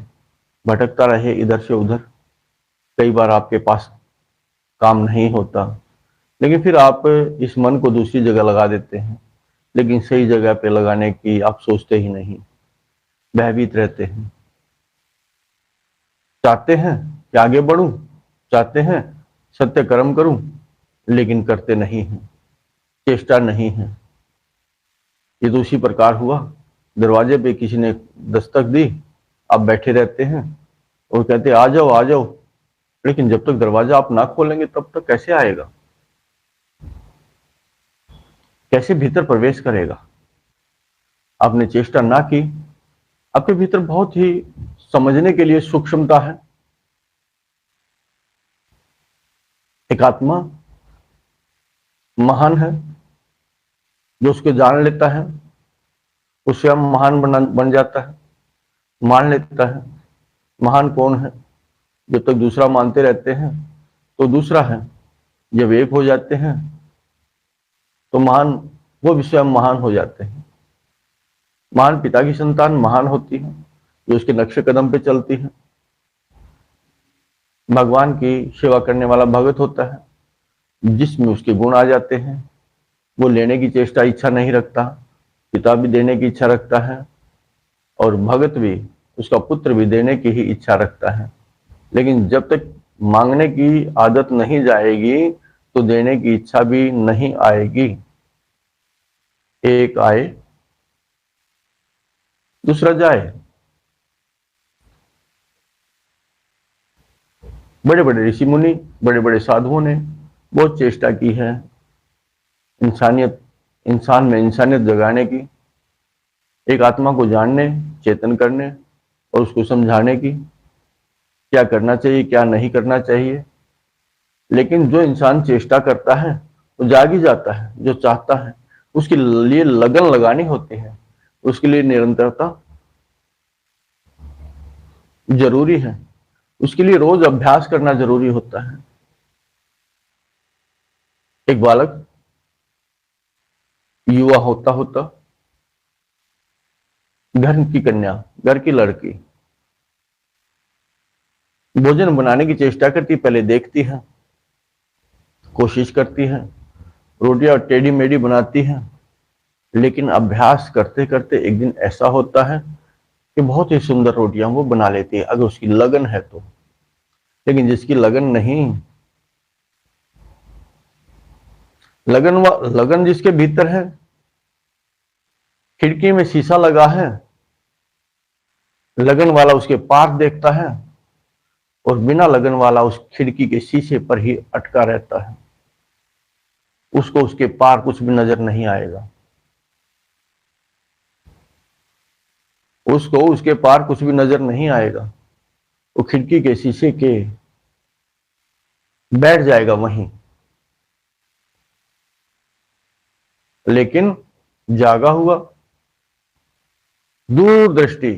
भटकता रहे इधर से उधर। कई बार आपके पास काम नहीं होता, लेकिन फिर आप इस मन को दूसरी जगह लगा देते हैं, लेकिन सही जगह पे लगाने की आप सोचते ही नहीं, भयभीत रहते हैं। चाहते हैं कि आगे बढ़ूं, चाहते हैं सत्य कर्म करूं, लेकिन करते नहीं हैं, चेष्टा नहीं है। ये तो उसी प्रकार हुआ, दरवाजे पे किसी ने दस्तक दी, आप बैठे रहते हैं और कहते आ जाओ आ जाओ, लेकिन जब तक दरवाजा आप ना खोलेंगे तब तक कैसे आएगा, कैसे भीतर प्रवेश करेगा? आपने चेष्टा ना की। आपके भीतर बहुत ही समझने के लिए सूक्ष्मता है। एक आत्मा महान है, जो उसको जान लेता है वो स्वयं महान बन जाता है, मान लेता है। महान कौन है? जब तक दूसरा मानते रहते हैं तो दूसरा है, जब एक हो जाते हैं तो महान, वो भी स्वयं महान हो जाते हैं। महान पिता की संतान महान होती है, जो उसके नक्शे कदम पे चलती है। भगवान की सेवा करने वाला भगत होता है, जिसमें उसके गुण आ जाते हैं। वो लेने की चेष्टा इच्छा नहीं रखता, पिता भी देने की इच्छा रखता है और भगत भी, उसका पुत्र भी देने की ही इच्छा रखता है। लेकिन जब तक मांगने की आदत नहीं जाएगी तो देने की इच्छा भी नहीं आएगी। एक आए दूसरा जाए। बड़े बड़े ऋषि मुनि, बड़े बड़े साधुओं ने बहुत चेष्टा की है इंसानियत, इंसान में इंसानियत जगाने की, एक आत्मा को जानने, चेतन करने और उसको समझाने की, क्या करना चाहिए क्या नहीं करना चाहिए। लेकिन जो इंसान चेष्टा करता है वो जाग ही जाता है, जो चाहता है। उसके लिए लगन लगानी होती है, उसके लिए निरंतरता जरूरी है, उसके लिए रोज अभ्यास करना जरूरी होता है। एक बालक युवा होता होता, घर की कन्या, घर की लड़की भोजन बनाने की चेष्टा करती, पहले देखती है, कोशिश करती है, रोटियां टेढ़ी मेढ़ी बनाती है, लेकिन अभ्यास करते करते एक दिन ऐसा होता है कि बहुत ही सुंदर रोटियां वो बना लेती है, अगर उसकी लगन है तो। लेकिन जिसकी लगन नहीं, लगन जिसके भीतर है, खिड़की में शीशा लगा है, लगन वाला उसके पार देखता है और बिना लगन वाला उस खिड़की के शीशे पर ही अटका रहता है, उसको उसके पार कुछ भी नजर नहीं आएगा, उसको उसके पार कुछ भी नजर नहीं आएगा। वो खिड़की के शीशे के बैठ जाएगा वहीं, लेकिन जागा हुआ, दूरदृष्टि,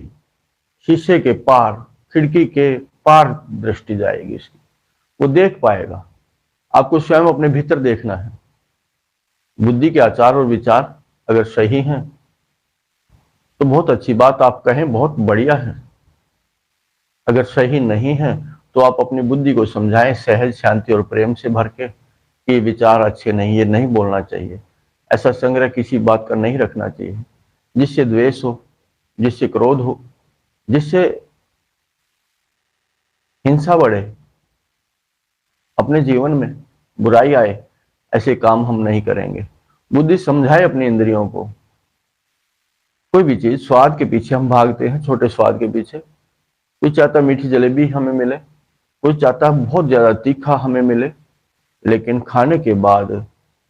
शीशे के पार, खिड़की के पार दृष्टि जाएगी इसकी, वो देख पाएगा। आपको स्वयं अपने भीतर देखना है। बुद्धि के आचार और विचार अगर सही हैं तो बहुत अच्छी बात, आप कहें बहुत बढ़िया है। अगर सही नहीं है तो आप अपनी बुद्धि को समझाएं सहज, शांति और प्रेम से भर के, कि ये विचार अच्छे नहीं, ये नहीं बोलना चाहिए, ऐसा संग्रह किसी बात का नहीं रखना चाहिए जिससे द्वेष हो, जिससे क्रोध हो, जिससे हिंसा बढ़े, अपने जीवन में बुराई आए, ऐसे काम हम नहीं करेंगे। बुद्धि समझाए अपनी इंद्रियों को। कोई भी चीज, स्वाद के पीछे हम भागते हैं, छोटे स्वाद के पीछे। कोई चाहता मीठी जलेबी हमें मिले, कोई चाहता बहुत ज्यादा तीखा हमें मिले, लेकिन खाने के बाद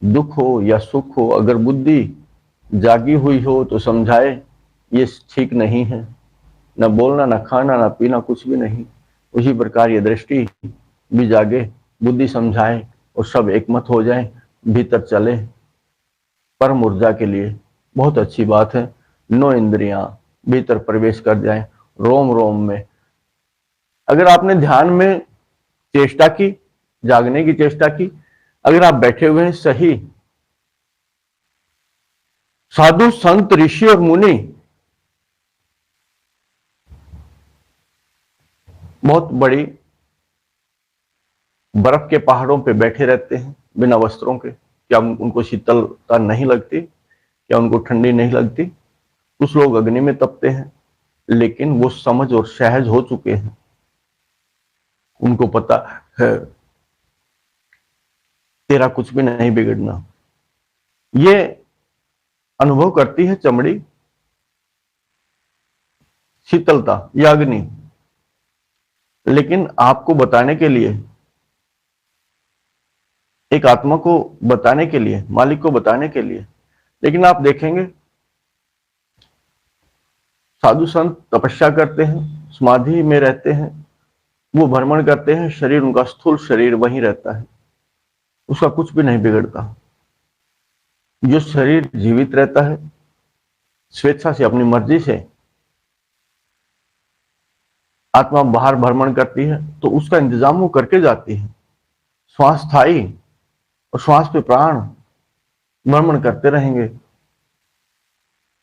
दुख हो या सुख हो, अगर बुद्धि जागी हुई हो तो समझाए ये ठीक नहीं है। न बोलना, न खाना, न पीना, कुछ भी नहीं। उसी प्रकार ये दृष्टि भी जागे, बुद्धि समझाए और सब एकमत हो जाए, भीतर चले परम ऊर्जा के लिए। बहुत अच्छी बात है। 9 इंद्रियां भीतर प्रवेश कर जाएं, रोम रोम में। अगर आपने ध्यान में चेष्टा की, जागने की चेष्टा की, अगर आप बैठे हुए हैं सही, साधु संत ऋषि और मुनि बहुत बड़ी बर्फ के पहाड़ों पे बैठे रहते हैं बिना वस्त्रों के। क्या उनको शीतलता नहीं लगती? क्या उनको ठंडी नहीं लगती? कुछ लोग अग्नि में तपते हैं, लेकिन वो समझ और सहज हो चुके हैं। उनको पता है तेरा कुछ भी नहीं बिगड़ना। ये अनुभव करती है चमड़ी, शीतलता या अग्नि। लेकिन आपको बताने के लिए, एक आत्मा को बताने के लिए, मालिक को बताने के लिए। लेकिन आप देखेंगे साधु संत तपस्या करते हैं, समाधि में रहते हैं, वो भ्रमण करते हैं, शरीर उनका स्थूल शरीर वहीं रहता है, उसका कुछ भी नहीं बिगड़ता। जो शरीर जीवित रहता है, स्वेच्छा से, अपनी मर्जी से आत्मा बाहर भ्रमण करती है, तो उसका इंतजाम वो करके जाती है। श्वास स्थायी, और श्वास पे प्राण भ्रमण करते रहेंगे,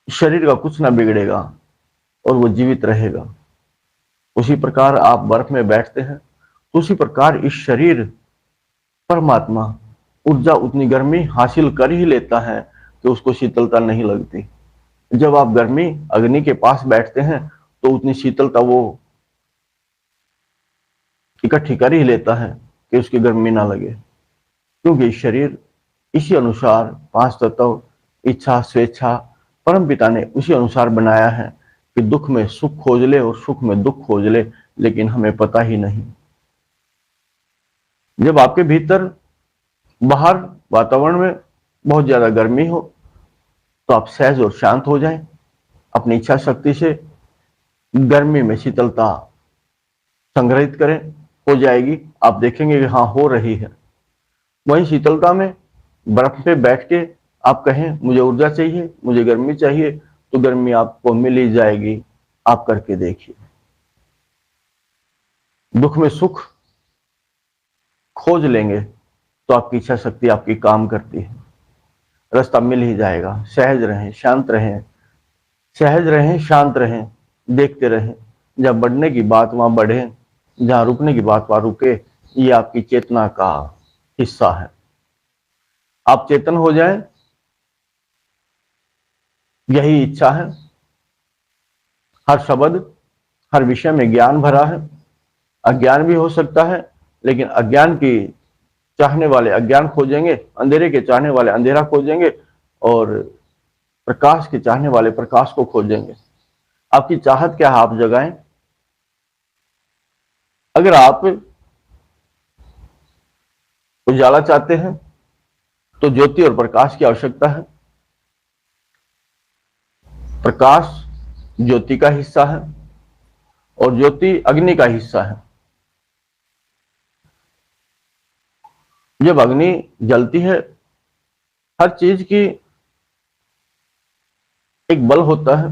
शरीर का कुछ ना बिगड़ेगा और वो जीवित रहेगा। उसी प्रकार आप बर्फ में बैठते हैं, तो उसी प्रकार इस शरीर, परमात्मा ऊर्जा उतनी गर्मी हासिल कर ही लेता है कि उसको शीतलता नहीं लगती। जब आप गर्मी अग्नि के पास बैठते हैं, तो उतनी शीतलता वो इकट्ठी कर ही लेता है कि उसकी गर्मी ना लगे। क्योंकि शरीर इसी अनुसार 5 तत्व, इच्छा, स्वेच्छा, परम पिता ने उसी अनुसार बनाया है कि दुख में सुख खोज ले और सुख में दुख खोज ले, लेकिन हमें पता ही नहीं। जब आपके भीतर, बाहर वातावरण में बहुत ज्यादा गर्मी हो, तो आप सहज और शांत हो जाएं, अपनी इच्छा शक्ति से गर्मी में शीतलता संग्रहित करें, हो जाएगी। आप देखेंगे कि हाँ, हो रही है। वहीं शीतलता में बर्फ पे बैठ के आप कहें मुझे ऊर्जा चाहिए, मुझे गर्मी चाहिए, तो गर्मी आपको मिल ही जाएगी। आप करके देखिए। दुख में सुख खोज लेंगे तो आपकी इच्छा शक्ति आपकी काम करती है, रास्ता मिल ही जाएगा। सहज रहें, शांत रहें, सहज रहें, शांत रहें, देखते रहें। जब बढ़ने की बात वहां बढ़े, जहां रुकने की बात वहां रुके। ये आपकी चेतना का हिस्सा है। आप चेतन हो जाएं, यही इच्छा है। हर शब्द, हर विषय में ज्ञान भरा है। अज्ञान भी हो सकता है, लेकिन अज्ञान की चाहने वाले अज्ञान खोजेंगे, अंधेरे के चाहने वाले अंधेरा खोजेंगे, और प्रकाश के चाहने वाले प्रकाश को खोजेंगे। आपकी चाहत क्या है, आप जगाएं। अगर आप उजाला चाहते हैं, तो ज्योति और प्रकाश की आवश्यकता है। प्रकाश ज्योति का हिस्सा है और ज्योति अग्नि का हिस्सा है। जब अग्नि जलती है, हर चीज की एक बल होता है,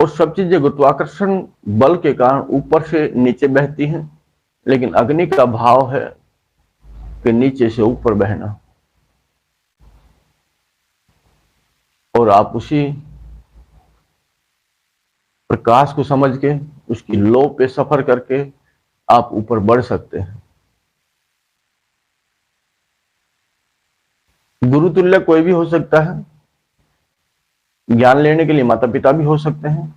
और सब चीजें गुरुत्वाकर्षण बल के कारण ऊपर से नीचे बहती हैं। लेकिन अग्नि का भाव है कि नीचे से ऊपर बहना। और आप उसी प्रकाश को समझ के, उसकी लो पे सफर करके आप ऊपर बढ़ सकते हैं। गुरुतुल्य कोई भी हो सकता है, ज्ञान लेने के लिए माता पिता भी हो सकते हैं।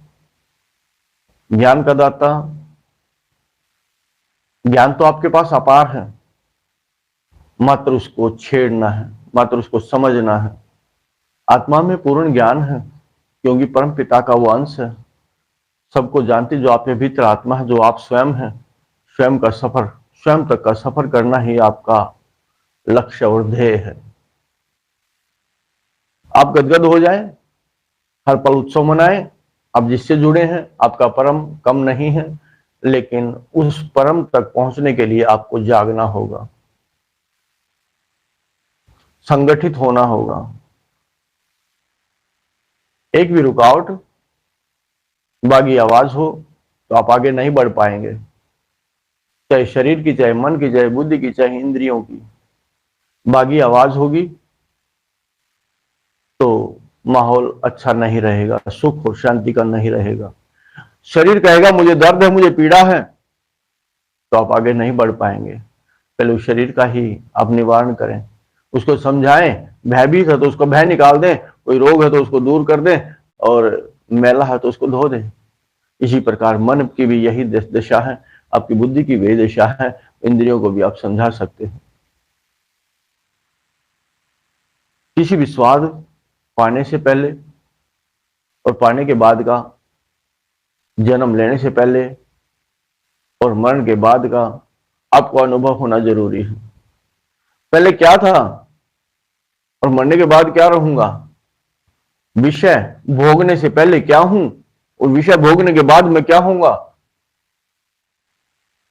ज्ञान का दाता, ज्ञान तो आपके पास अपार है, मात्र उसको छेड़ना है, मात्र उसको समझना है। आत्मा में पूर्ण ज्ञान है, क्योंकि परम पिता का वो अंश है, सबको जानती जो आप में भीतर आत्मा है, जो आप स्वयं है। स्वयं का सफर, स्वयं तक का सफर करना ही आपका लक्ष्य और ध्येय है। आप गदगद हो जाएं, हर पल उत्सव मनाएं। आप जिससे जुड़े हैं आपका परम कम नहीं है, लेकिन उस परम तक पहुंचने के लिए आपको जागना होगा, संगठित होना होगा। एक भी रुकावट, बागी आवाज हो तो आप आगे नहीं बढ़ पाएंगे, चाहे शरीर की, चाहे मन की, चाहे बुद्धि की, चाहे इंद्रियों की। बागी आवाज होगी तो माहौल अच्छा नहीं रहेगा, सुख और शांति का नहीं रहेगा। शरीर कहेगा मुझे दर्द है, मुझे पीड़ा है, तो आप आगे नहीं बढ़ पाएंगे। पहले उस शरीर का ही आप निवारण करें, उसको समझाएं। भयभीत है तो उसको भय निकाल दें, कोई रोग है तो उसको दूर कर दें, और मैला है तो उसको धो दें। इसी प्रकार मन की भी यही दशा है, आपकी बुद्धि की वही दशा है। इंद्रियों को भी आप समझा सकते हैं। किसी भी स्वाद पाने से पहले और पाने के बाद का, जन्म लेने से पहले और मरण के बाद का आपको अनुभव होना जरूरी है। पहले क्या था और मरने के बाद क्या रहूंगा, विषय भोगने से पहले क्या हूं और विषय भोगने के बाद मैं क्या होऊंगा।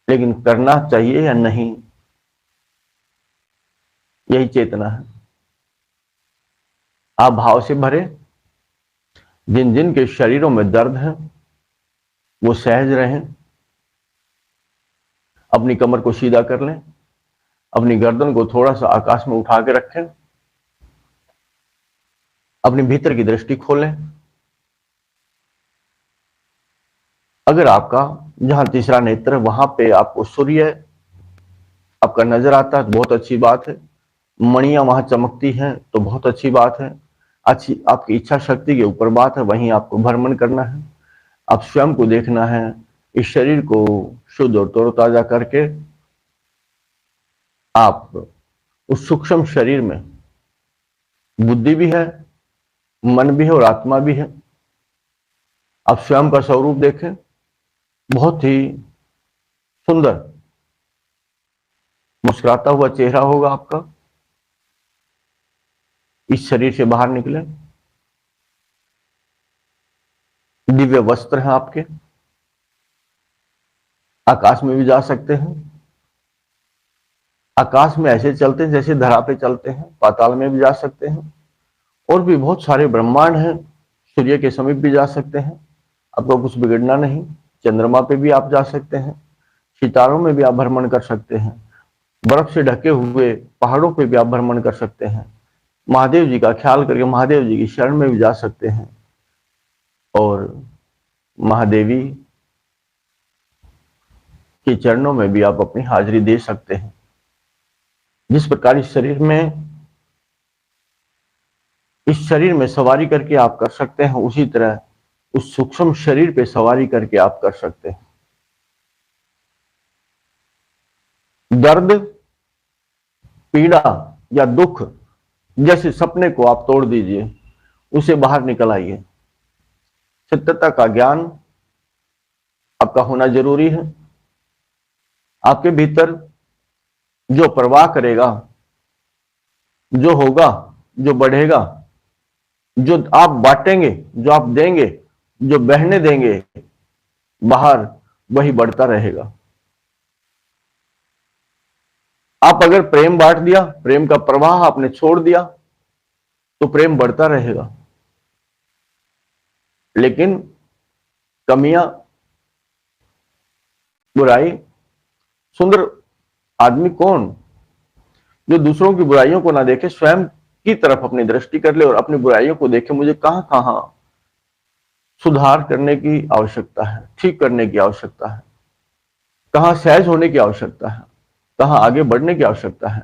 लेकिन करना चाहिए या नहीं, यही चेतना है। आप भाव से भरे, जिन जिन के शरीरों में दर्द है वो सहज रहें, अपनी कमर को सीधा कर लें, अपनी गर्दन को थोड़ा सा आकाश में उठा के रखें, अपने भीतर की दृष्टि खोलें। अगर आपका जहां तीसरा नेत्र है वहां पे आपको सूर्य आपका नजर आता है तो बहुत अच्छी बात है, मणियां वहां चमकती हैं तो बहुत अच्छी बात है। अच्छी आपकी इच्छा शक्ति के ऊपर बात है, वहीं आपको भ्रमण करना है। आप स्वयं को देखना है, इस शरीर को शुद्ध और तरोताजा करके आप उस सूक्ष्म शरीर में बुद्धि भी है, मन भी है और आत्मा भी है। आप स्वयं का स्वरूप देखें, बहुत ही सुंदर मुस्कुराता हुआ चेहरा होगा आपका। इस शरीर से बाहर निकले, दिव्य वस्त्र हैं आपके, आकाश में भी जा सकते हैं। आकाश में ऐसे चलते हैं जैसे धरा पे चलते हैं, पाताल में भी जा सकते हैं, और भी बहुत सारे ब्रह्मांड हैं। सूर्य के समीप भी जा सकते हैं, आपको कुछ बिगड़ना नहीं। चंद्रमा पे भी आप जा सकते हैं, सितारों में भी आप भ्रमण कर सकते हैं, बर्फ से ढके हुए पहाड़ों पे भी आप भ्रमण कर सकते हैं। महादेव जी का ख्याल करके महादेव जी की शरण में भी जा सकते हैं, और महादेवी के चरणों में भी आप अपनी हाजिरी दे सकते हैं। जिस प्रकार इस शरीर में सवारी करके आप कर सकते हैं, उसी तरह उस सूक्ष्म शरीर पे सवारी करके आप कर सकते हैं। दर्द, पीड़ा या दुख जैसे सपने को आप तोड़ दीजिए, उसे बाहर निकल आइए। सत्यता का ज्ञान आपका होना जरूरी है। आपके भीतर जो प्रवाह करेगा, जो होगा, जो बढ़ेगा, जो आप बांटेंगे, जो आप देंगे, जो बहने देंगे बाहर, वही बढ़ता रहेगा। आप अगर प्रेम बांट दिया, प्रेम का प्रवाह आपने छोड़ दिया, तो प्रेम बढ़ता रहेगा। लेकिन कमियां, बुराई, सुंदर आदमी कौन, जो दूसरों की बुराइयों को ना देखे, स्वयं की तरफ अपनी दृष्टि कर ले और अपनी बुराइयों को देखे, मुझे कहां कहां सुधार करने की आवश्यकता है, ठीक करने की आवश्यकता है, कहां सहज होने की आवश्यकता है, कहां आगे बढ़ने की आवश्यकता है।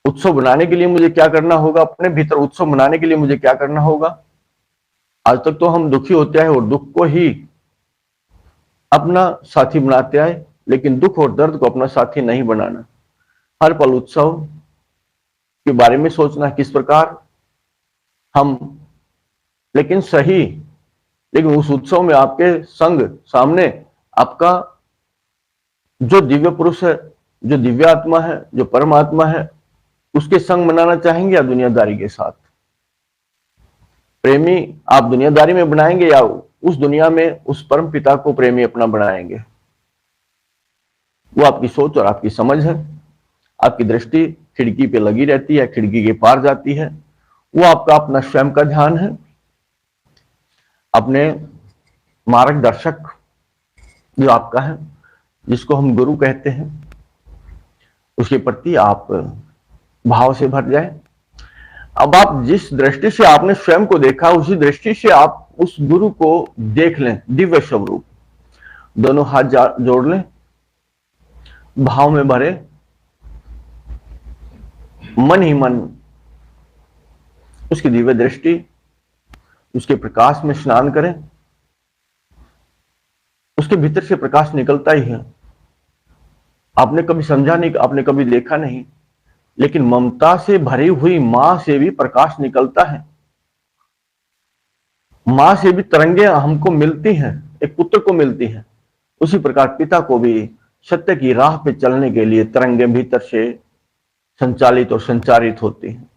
उत्सव बनाने के लिए मुझे क्या करना होगा, अपने भीतर उत्सव मनाने के लिए मुझे क्या करना होगा। आज तक तो हम दुखी होते आए और दुख को ही अपना साथी बनाते आए, लेकिन दुख और दर्द को अपना साथी नहीं बनाना। हर पल उत्सव के बारे में सोचना, किस प्रकार हम, लेकिन सही, लेकिन उस उत्सव में आपके संग सामने आपका जो दिव्य पुरुष है, जो दिव्य आत्मा है, जो परमात्मा है, उसके संग मनाना चाहेंगे या दुनियादारी के साथ। प्रेमी आप दुनियादारी में बनाएंगे या उस दुनिया में उस परम पिता को प्रेमी अपना बनाएंगे। वो आपकी सोच और आपकी समझ है। आपकी दृष्टि खिड़की पे लगी रहती है, खिड़की के पार जाती है। वो आपका अपना स्वयं का ध्यान है। अपने मार्गदर्शक जो आपका है, जिसको हम गुरु कहते हैं, उसके प्रति आप भाव से भर जाए। अब आप जिस दृष्टि से आपने स्वयं को देखा, उसी दृष्टि से आप उस गुरु को देख लें, दिव्य स्वरूप। दोनों हाथ जोड़ लें, भाव में भरे, मन ही मन उसकी दिव्य दृष्टि, उसके प्रकाश में स्नान करें। उसके भीतर से प्रकाश निकलता ही है। आपने कभी समझा नहीं, आपने कभी देखा नहीं, लेकिन ममता से भरी हुई मां से भी प्रकाश निकलता है। मां से भी तरंगे हमको मिलती हैं, एक पुत्र को मिलती हैं। उसी प्रकार पिता को भी सत्य की राह पे चलने के लिए तरंगे भीतर से संचालित और संचारित होती हैं।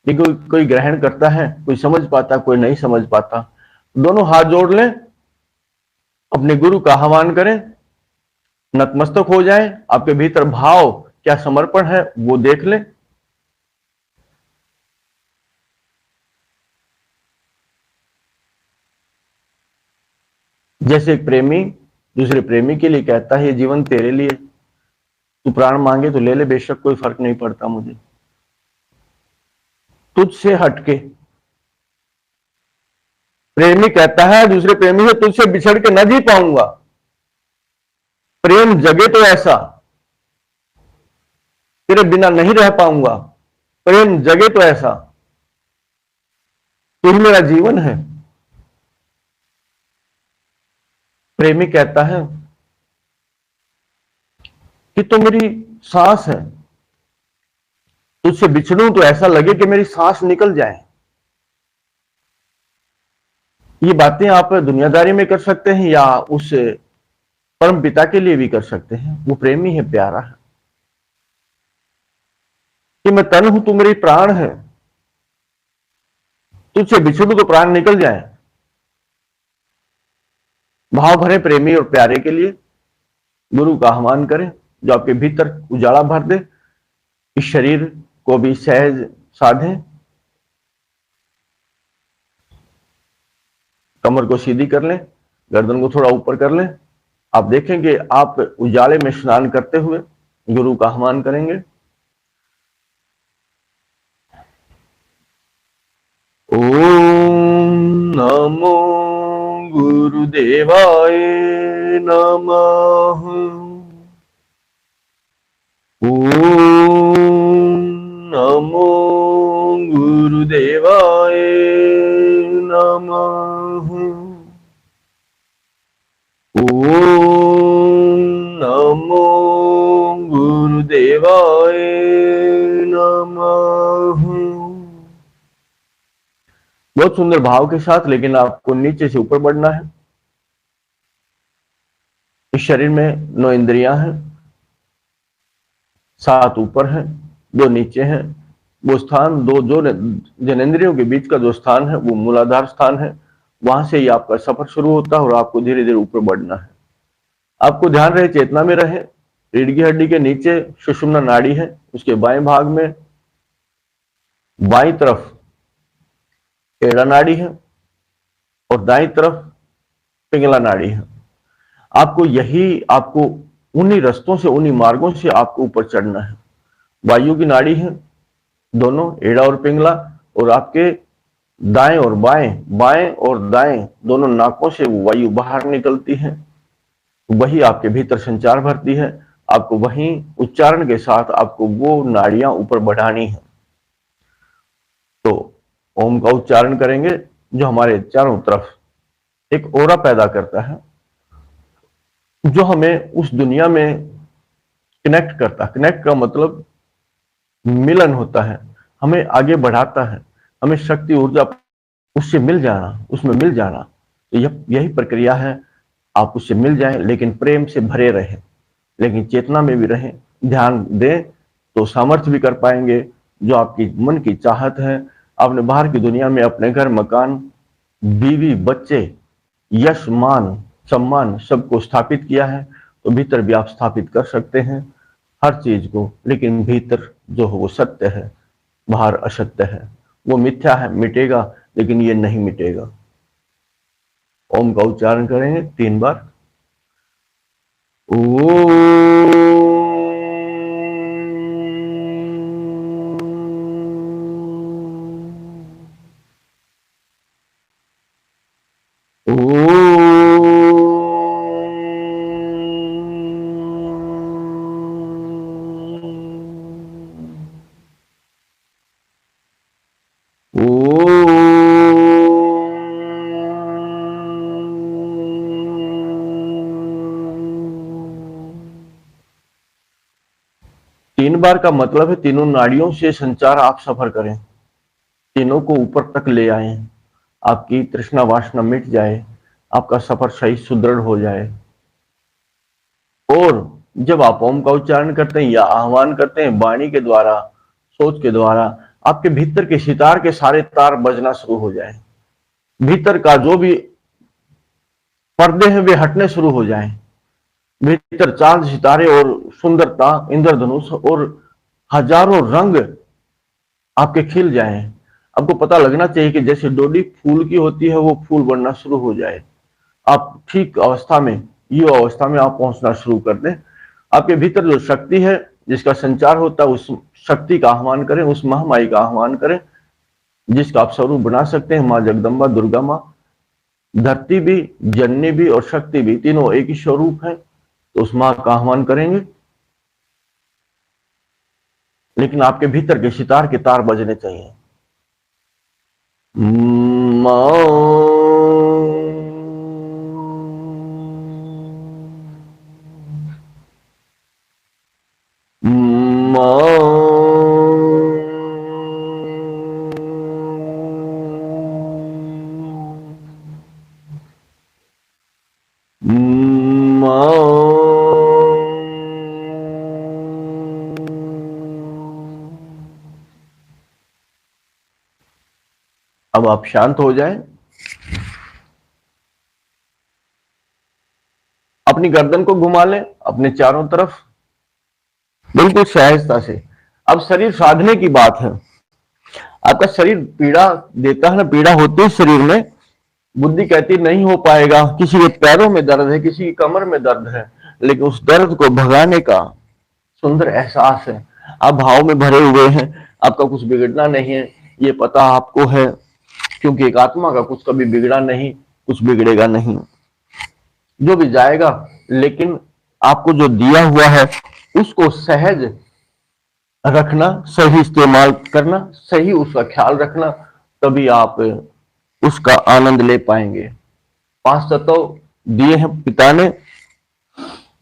लेकिन कोई ग्रहण करता है, कोई समझ पाता, कोई नहीं समझ पाता। दोनों हाथ जोड़ लें, अपने गुरु का आह्वान करें, नतमस्तक हो जाएं। आपके भीतर भाव क्या समर्पण है वो देख लें। जैसे एक प्रेमी दूसरे प्रेमी के लिए कहता है, ये जीवन तेरे लिए, तू प्राण मांगे तो ले ले, बेशक कोई फर्क नहीं पड़ता मुझे। तुझसे हटके प्रेमी कहता है दूसरे प्रेमी से, तुझसे बिछड़ के न जी पाऊंगा, प्रेम जगे तो ऐसा, तेरे बिना नहीं रह पाऊंगा, प्रेम जगे तो ऐसा, तू ही मेरा जीवन है। प्रेमी कहता है कि तू मेरी सांस है, तुझसे बिछड़ूं तो ऐसा लगे कि मेरी सांस निकल जाए। ये बातें आप दुनियादारी में कर सकते हैं या उस परम पिता के लिए भी कर सकते हैं। वो प्रेमी है, प्यारा है कि मैं तन हूं, तू मेरी प्राण है, तुझसे बिछड़ूं तो प्राण निकल जाए। भाव भरे प्रेमी और प्यारे के लिए गुरु का आह्वान करें, जो आपके भीतर उजाला भर दे, इस शरीर को भी सहज साधे। कमर को सीधी कर लें, गर्दन को थोड़ा ऊपर कर लें। आप देखेंगे आप उजाले में स्नान करते हुए गुरु का आह्वान करेंगे। ओम नमो गुरुदेवाय नमः। ओम नमो गुरुदेवाय नमः। ओम नमो गुरुदेवाय नमः। बहुत सुंदर भाव के साथ, लेकिन आपको नीचे से ऊपर बढ़ना है। इस शरीर में 9 इंद्रियां हैं, 7 ऊपर हैं, 2 नीचे हैं। वो स्थान दो जो जनेंद्रियों के बीच का जो स्थान है वो मूलाधार स्थान है। वहां से ही आपका सफर शुरू होता है और आपको धीरे धीरे ऊपर बढ़ना है। आपको ध्यान रहे, चेतना में रहे। रीढ़ की हड्डी के नीचे सुषुम्ना नाड़ी है, उसके बाएं भाग में बाईं तरफ एड़ा नाड़ी है और दाईं तरफ पिंगला नाड़ी है। आपको उन्हीं रस्तों से, उन्हीं मार्गों से आपको ऊपर चढ़ना है। वायु की नाड़ी है दोनों, एड़ा और पिंगला, और आपके दाएं और बाएं, बाएं और दाएं दोनों नाकों से वो वायु बाहर निकलती है। वही आपके भीतर संचार भरती है। आपको वहीं उच्चारण के साथ आपको वो नाड़ियां ऊपर बढ़ानी है। तो ओम का उच्चारण करेंगे जो हमारे चारों तरफ एक ओरा पैदा करता है, जो हमें उस दुनिया में कनेक्ट करता है। कनेक्ट का मतलब मिलन होता है, हमें आगे बढ़ाता है, हमें शक्ति ऊर्जा उससे मिल जाना, उसमें मिल जाना। तो यही प्रक्रिया है, आप उससे मिल जाएं लेकिन प्रेम से भरे रहें, लेकिन चेतना में भी रहें, ध्यान दें तो सामर्थ्य भी कर पाएंगे जो आपकी मन की चाहत है। आपने बाहर की दुनिया में अपने घर, मकान, बीवी, बच्चे, यश, मान, सम्मान सबको स्थापित किया है, तो भीतर भी आप स्थापित कर सकते हैं हर चीज को। लेकिन भीतर जो है वो सत्य है, बाहर असत्य है, वो मिथ्या है, मिटेगा, लेकिन ये नहीं मिटेगा। ओम का उच्चारण करेंगे 3 बार। ओ तीन बार का मतलब है तीनों नाड़ियों से संचार आप सफर करें, तीनों को ऊपर तक ले आए, आपकी तृष्णा वासना मिट जाए, आपका सफर सही सुदृढ़ हो जाए। और जब आप ओम का उच्चारण करते हैं या आह्वान करते हैं वाणी के द्वारा, सोच के द्वारा, आपके भीतर के सितार के सारे तार बजना शुरू हो जाए, भीतर का जो भी पर्दे हैं वे हटने शुरू हो जाएं, भीतर चांद, सितारे और सुंदरता, इंद्रधनुष और हजारों रंग आपके खिल जाएं। आपको पता लगना चाहिए कि जैसे डोडी फूल की होती है, वो फूल बनना शुरू हो जाए। आप ठीक अवस्था में, युवा अवस्था में आप पहुंचना शुरू कर दें। आपके भीतर जो शक्ति है जिसका संचार होता है, उस शक्ति का आह्वान करें, उस महामाई का आह्वान करें जिसका आप स्वरूप बना सकते हैं। माँ जगदम्बा, दुर्गा माँ, धरती भी, जननी भी और शक्ति भी, तीनों एक ही स्वरूप है। तो उस माँ का आह्वान करेंगे, लेकिन आपके भीतर के सितार के तार बजने चाहिए। अब आप शांत हो जाएं, अपनी गर्दन को घुमा लें अपने चारों तरफ बिल्कुल सहजता से। अब शरीर साधने की बात है। आपका शरीर पीड़ा देता है ना, पीड़ा होती है शरीर में, बुद्धि कहती नहीं हो पाएगा, किसी के पैरों में दर्द है, किसी की कमर में दर्द है, लेकिन उस दर्द को भगाने का सुंदर एहसास है। आप भाव में भरे हुए हैं, आपका कुछ बिगड़ना नहीं है, ये पता आपको है, क्योंकि एक आत्मा का कुछ कभी बिगड़ा नहीं, कुछ बिगड़ेगा नहीं, जो भी जाएगा। लेकिन आपको जो दिया हुआ है उसको सहज रखना, सही इस्तेमाल करना, सही उसका ख्याल रखना, तभी आप उसका आनंद ले पाएंगे। 5 तत्व दिए हैं पिता ने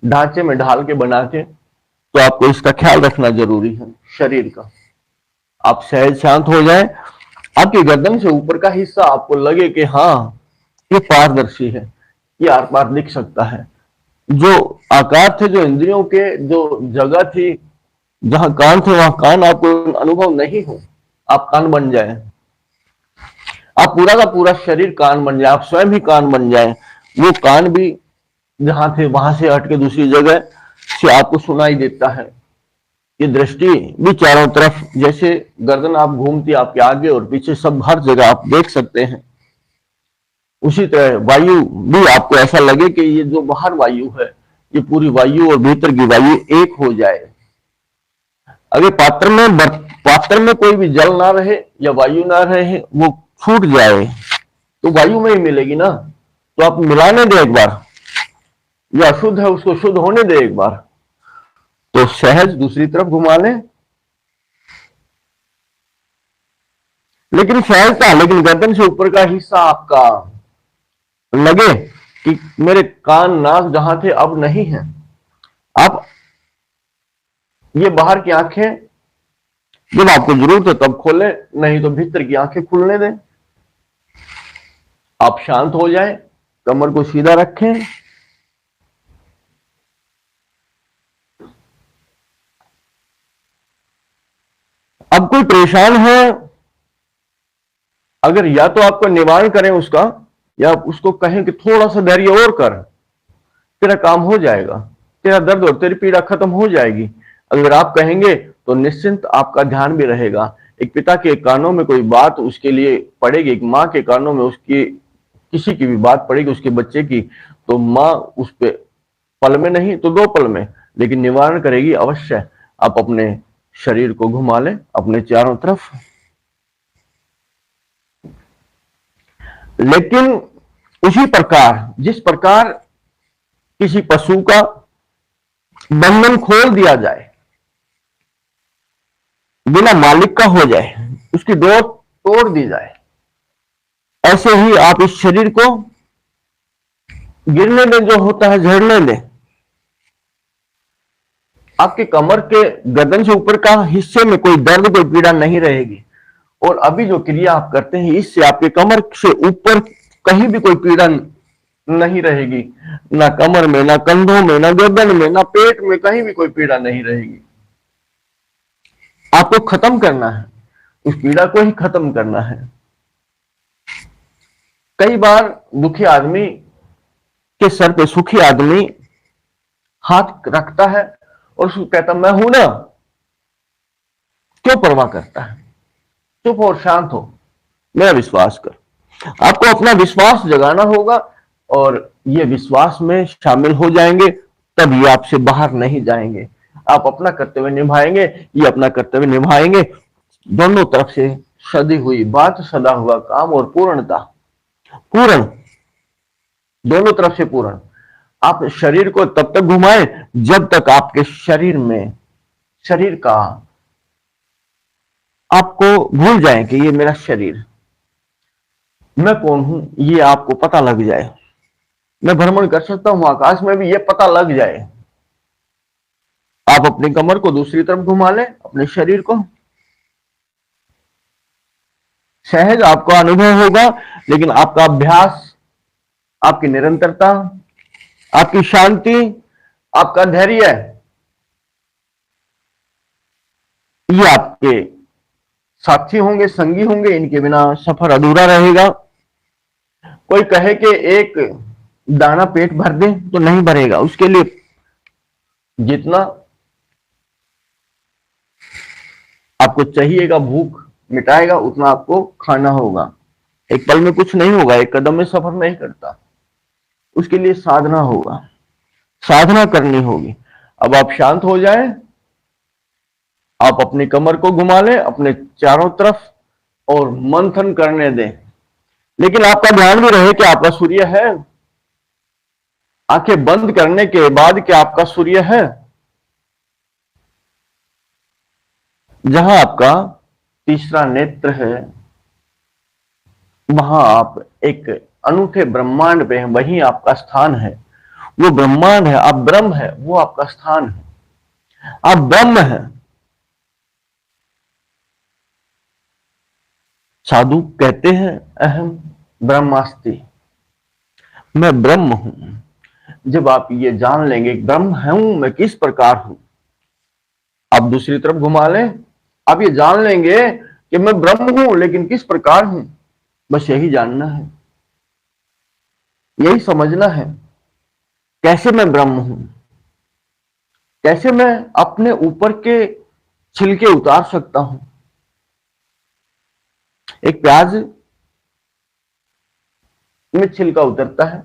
ढांचे में ढाल के बना के, तो आपको इसका ख्याल रखना जरूरी है शरीर का। आप सहज शांत हो जाएं, आपकी गर्दन से ऊपर का हिस्सा आपको लगे कि हाँ ये पारदर्शी है, ये आर पार दिख सकता है। जो आकार थे, जो इंद्रियों के जो जगह थी, जहां कान थे वहां कान आपको अनुभव नहीं हो, आप कान बन जाए, आप पूरा का पूरा शरीर कान बन जाए, आप स्वयं ही कान बन जाए। वो कान भी जहां थे वहां से हट के दूसरी जगह से आपको सुनाई देता है। ये दृष्टि भी चारों तरफ, जैसे गर्दन आप घूमती, आपके आगे और पीछे सब हर जगह आप देख सकते हैं। उसी तरह वायु भी आपको ऐसा लगे कि ये जो बाहर वायु है, ये पूरी वायु और भीतर की वायु एक हो जाए। अगर पात्र में कोई भी जल ना रहे या वायु ना रहे, वो छूट जाए तो वायु में ही मिलेगी ना। तो आप मिलाने दे एक बार, जो अशुद्ध है उसको शुद्ध होने दे एक बार, तो सहज दूसरी तरफ घुमा लें, लेकिन सहज था, लेकिन गर्दन से ऊपर का हिस्सा आपका लगे कि मेरे कान नाक जहां थे अब नहीं है। आप ये बाहर की आंखें जब आपको जरूरत है तब खोलें, नहीं तो भीतर की आंखें खुलने दें। आप शांत हो जाएं, कमर को सीधा रखें। अब कोई परेशान है, अगर या तो आपको निवारण करें उसका, या उसको कहें कि थोड़ा सा धैर्य और कर, तेरा काम हो जाएगा, तेरा दर्द और तेरी पीड़ा खत्म हो जाएगी। अगर आप कहेंगे तो निश्चिंत आपका ध्यान भी रहेगा। एक पिता के कानों में कोई बात उसके लिए पड़ेगी, एक माँ के कानों में उसकी किसी की भी बात पड़ेगी उसके बच्चे की, तो माँ उस पे पल में नहीं तो 2 पल में, लेकिन निवारण करेगी अवश्य। आप अपने शरीर को घुमा लें अपने चारों तरफ, लेकिन उसी प्रकार जिस प्रकार किसी पशु का बंधन खोल दिया जाए, बिना मालिक का हो जाए, उसकी डोर तोड़ दी जाए, ऐसे ही आप इस शरीर को गिरने दें, जो होता है झड़ने दें। आपके कमर के गर्दन से ऊपर का हिस्से में कोई दर्द कोई पीड़ा नहीं रहेगी। और अभी जो क्रिया आप करते हैं इससे आपके कमर से ऊपर कहीं भी कोई पीड़ा नहीं रहेगी, ना कमर में, ना कंधों में, ना गर्दन में, ना पेट में, कहीं भी कोई पीड़ा नहीं रहेगी। आपको खत्म करना है, उस पीड़ा को ही खत्म करना है। कई बार दुखी आदमी के सर पे सुखी आदमी हाथ रखता है और उसको कहता मैं हूं ना, क्यों परवाह करता है, चुप और शांत हो, मेरा विश्वास कर। आपको अपना विश्वास जगाना होगा और ये विश्वास में शामिल हो जाएंगे, तब ये आपसे बाहर नहीं जाएंगे। आप अपना कर्तव्य निभाएंगे, ये अपना कर्तव्य निभाएंगे। दोनों तरफ से सदी हुई बात, सदा हुआ काम और पूर्णता, पूर्ण, दोनों तरफ से पूर्ण। आप शरीर को तब तक घुमाएं जब तक आपके शरीर में, शरीर का आपको भूल जाए कि ये मेरा शरीर, मैं कौन हूं ये आपको पता लग जाए। मैं भ्रमण कर सकता हूं आकाश में भी, ये पता लग जाए। आप अपनी कमर को दूसरी तरफ घुमा लें, अपने शरीर को, सहज आपको अनुभव होगा। लेकिन आपका अभ्यास, आपकी निरंतरता, आपकी शांति, आपका धैर्य, ये आपके साथी होंगे, संगी होंगे, इनके बिना सफर अधूरा रहेगा। कोई कहे कि एक दाना पेट भर दे तो नहीं भरेगा, उसके लिए जितना आपको चाहिएगा, भूख मिटाएगा, उतना आपको खाना होगा। एक पल में कुछ नहीं होगा, एक कदम में सफर नहीं करता, उसके लिए साधना होगा, साधना करनी होगी। अब आप शांत हो जाएं, आप अपनी कमर को घुमा लें अपने चारों तरफ और मंथन करने दें। लेकिन आपका ध्यान भी रहे कि आपका सूर्य है। आंखें बंद करने के बाद क्या आपका सूर्य है? जहां आपका तीसरा नेत्र है वहां आप एक अनूठे ब्रह्मांड पे हैं, वहीं आपका स्थान है। वो ब्रह्मांड है, आप ब्रह्म है, वो आपका स्थान है, आप ब्रह्म है। साधु कहते हैं अहम ब्रह्मास्ति, मैं ब्रह्म हूं। जब आप ये जान लेंगे ब्रह्म हूं मैं, किस प्रकार हूं, आप दूसरी तरफ घुमा लें, आप ये जान लेंगे कि मैं ब्रह्म हूं लेकिन किस प्रकार हूं। बस यही जानना है, यही समझना है, कैसे मैं ब्रह्म हूं, कैसे मैं अपने ऊपर के छिलके उतार सकता हूं। एक प्याज में छिलका उतरता है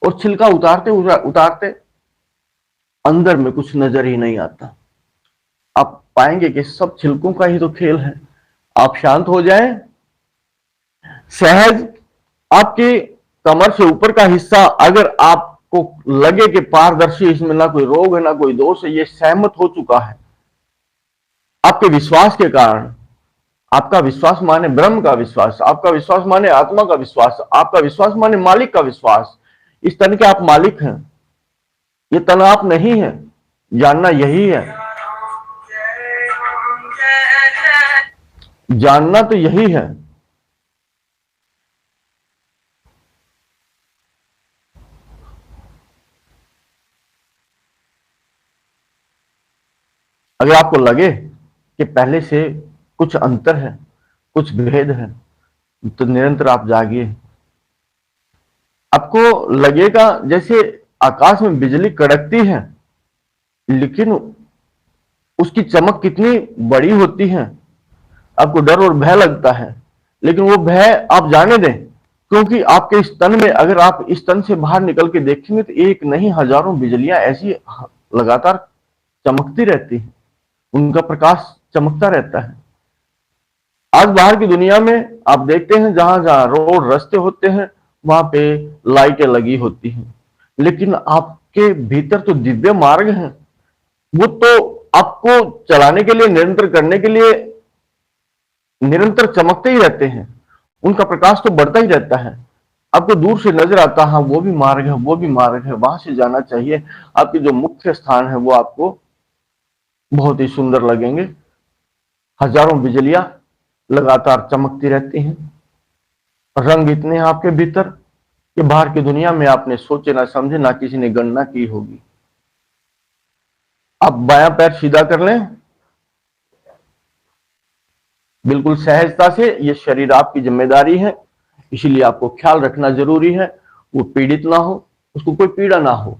और छिलका उतारते उतारते अंदर में कुछ नजर ही नहीं आता। आप पाएंगे कि सब छिलकों का ही तो खेल है। आप शांत हो जाएं, सहज आपके कमर से ऊपर का हिस्सा अगर आप आपको लगे कि पारदर्शी, इसमें ना कोई रोग है ना कोई दोष है, ये सहमत हो चुका है आपके विश्वास के कारण। आपका विश्वास माने ब्रह्म का विश्वास, आपका विश्वास माने आत्मा का विश्वास, आपका विश्वास माने मालिक का विश्वास। इस तन के आप मालिक हैं, ये तन आप नहीं है, जानना यही है, जानना तो यही है। अगर आपको लगे कि पहले से कुछ अंतर है, कुछ भेद है, तो निरंतर आप जागिए। आपको लगेगा जैसे आकाश में बिजली कड़कती है, लेकिन उसकी चमक कितनी बड़ी होती है। आपको डर और भय लगता है, लेकिन वो भय आप जाने दें, क्योंकि आपके इस तन में, अगर आप इस तन से बाहर निकल के देखेंगे तो एक नहीं हजारों बिजलियां ऐसी लगातार चमकती रहती हैं, उनका प्रकाश चमकता रहता है। आज बाहर की दुनिया में आप देखते हैं जहां जहां रोड रास्ते होते हैं वहां पे लाइटें लगी होती हैं, लेकिन आपके भीतर तो दिव्य मार्ग हैं, वो तो आपको चलाने के लिए, निरंतर करने के लिए निरंतर चमकते ही रहते हैं, उनका प्रकाश तो बढ़ता ही रहता है। आपको दूर से नजर आता है वो भी मार्ग है, वो भी मार्ग है, वहां से जाना चाहिए। आपके जो मुख्य स्थान है वो आपको बहुत ही सुंदर लगेंगे। हजारों बिजलियां लगातार चमकती रहती हैं, रंग इतने हैं आपके भीतर कि बाहर की दुनिया में आपने सोचे ना समझे, ना किसी ने गणना की होगी। आप बायां पैर सीधा कर लें बिल्कुल सहजता से, ये शरीर आपकी जिम्मेदारी है, इसीलिए आपको ख्याल रखना जरूरी है वो पीड़ित ना हो, उसको कोई पीड़ा ना हो।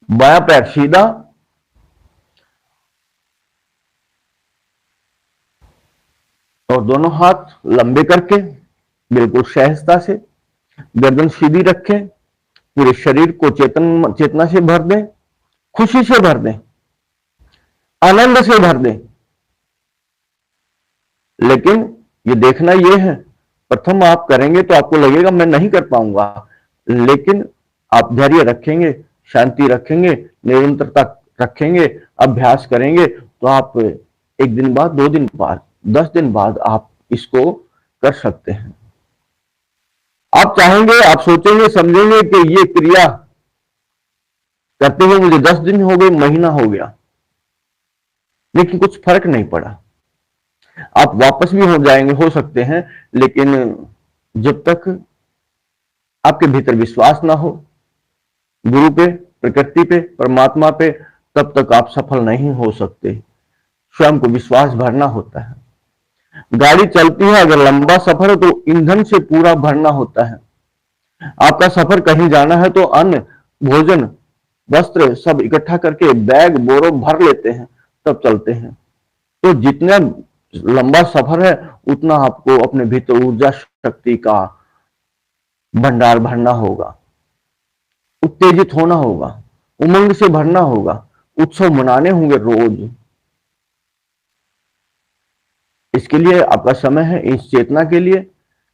बायां पैर सीधा, और दोनों हाथ लंबे करके बिल्कुल सहजता से गर्दन सीधी रखें, पूरे शरीर को चेतना से भर दें, खुशी से भर दें, आनंद से भर दें। लेकिन ये देखना ये है, प्रथम आप करेंगे तो आपको लगेगा मैं नहीं कर पाऊंगा, लेकिन आप धैर्य रखेंगे, शांति रखेंगे, निरंतरता रखेंगे, अभ्यास करेंगे, तो आप एक दिन बाद, 2 दिन बाद, 10 दिन बाद आप इसको कर सकते हैं। आप चाहेंगे, आप सोचेंगे, समझेंगे कि ये क्रिया करते हुए मुझे 10 दिन हो गए, महीना हो गया, लेकिन कुछ फर्क नहीं पड़ा। आप वापस भी हो जाएंगे, हो सकते हैं, लेकिन जब तक आपके भीतर विश्वास ना हो गुरु पे, प्रकृति पे, परमात्मा पे, तब तक आप सफल नहीं हो सकते। स्वयं को विश्वास भरना होता है। गाड़ी चलती है, अगर लंबा सफर है तो ईंधन से पूरा भरना होता है। आपका सफर कहीं जाना है तो अन्न, भोजन, वस्त्र सब इकट्ठा करके बैग बोरों भर लेते हैं, तब चलते हैं। तो जितना लंबा सफर है उतना आपको अपने भीतर ऊर्जा शक्ति का भंडार भरना होगा, उत्तेजित होना होगा, उमंग से भरना होगा, उत्सव मनाने होंगे रोज। इसके लिए आपका समय है, इस चेतना के लिए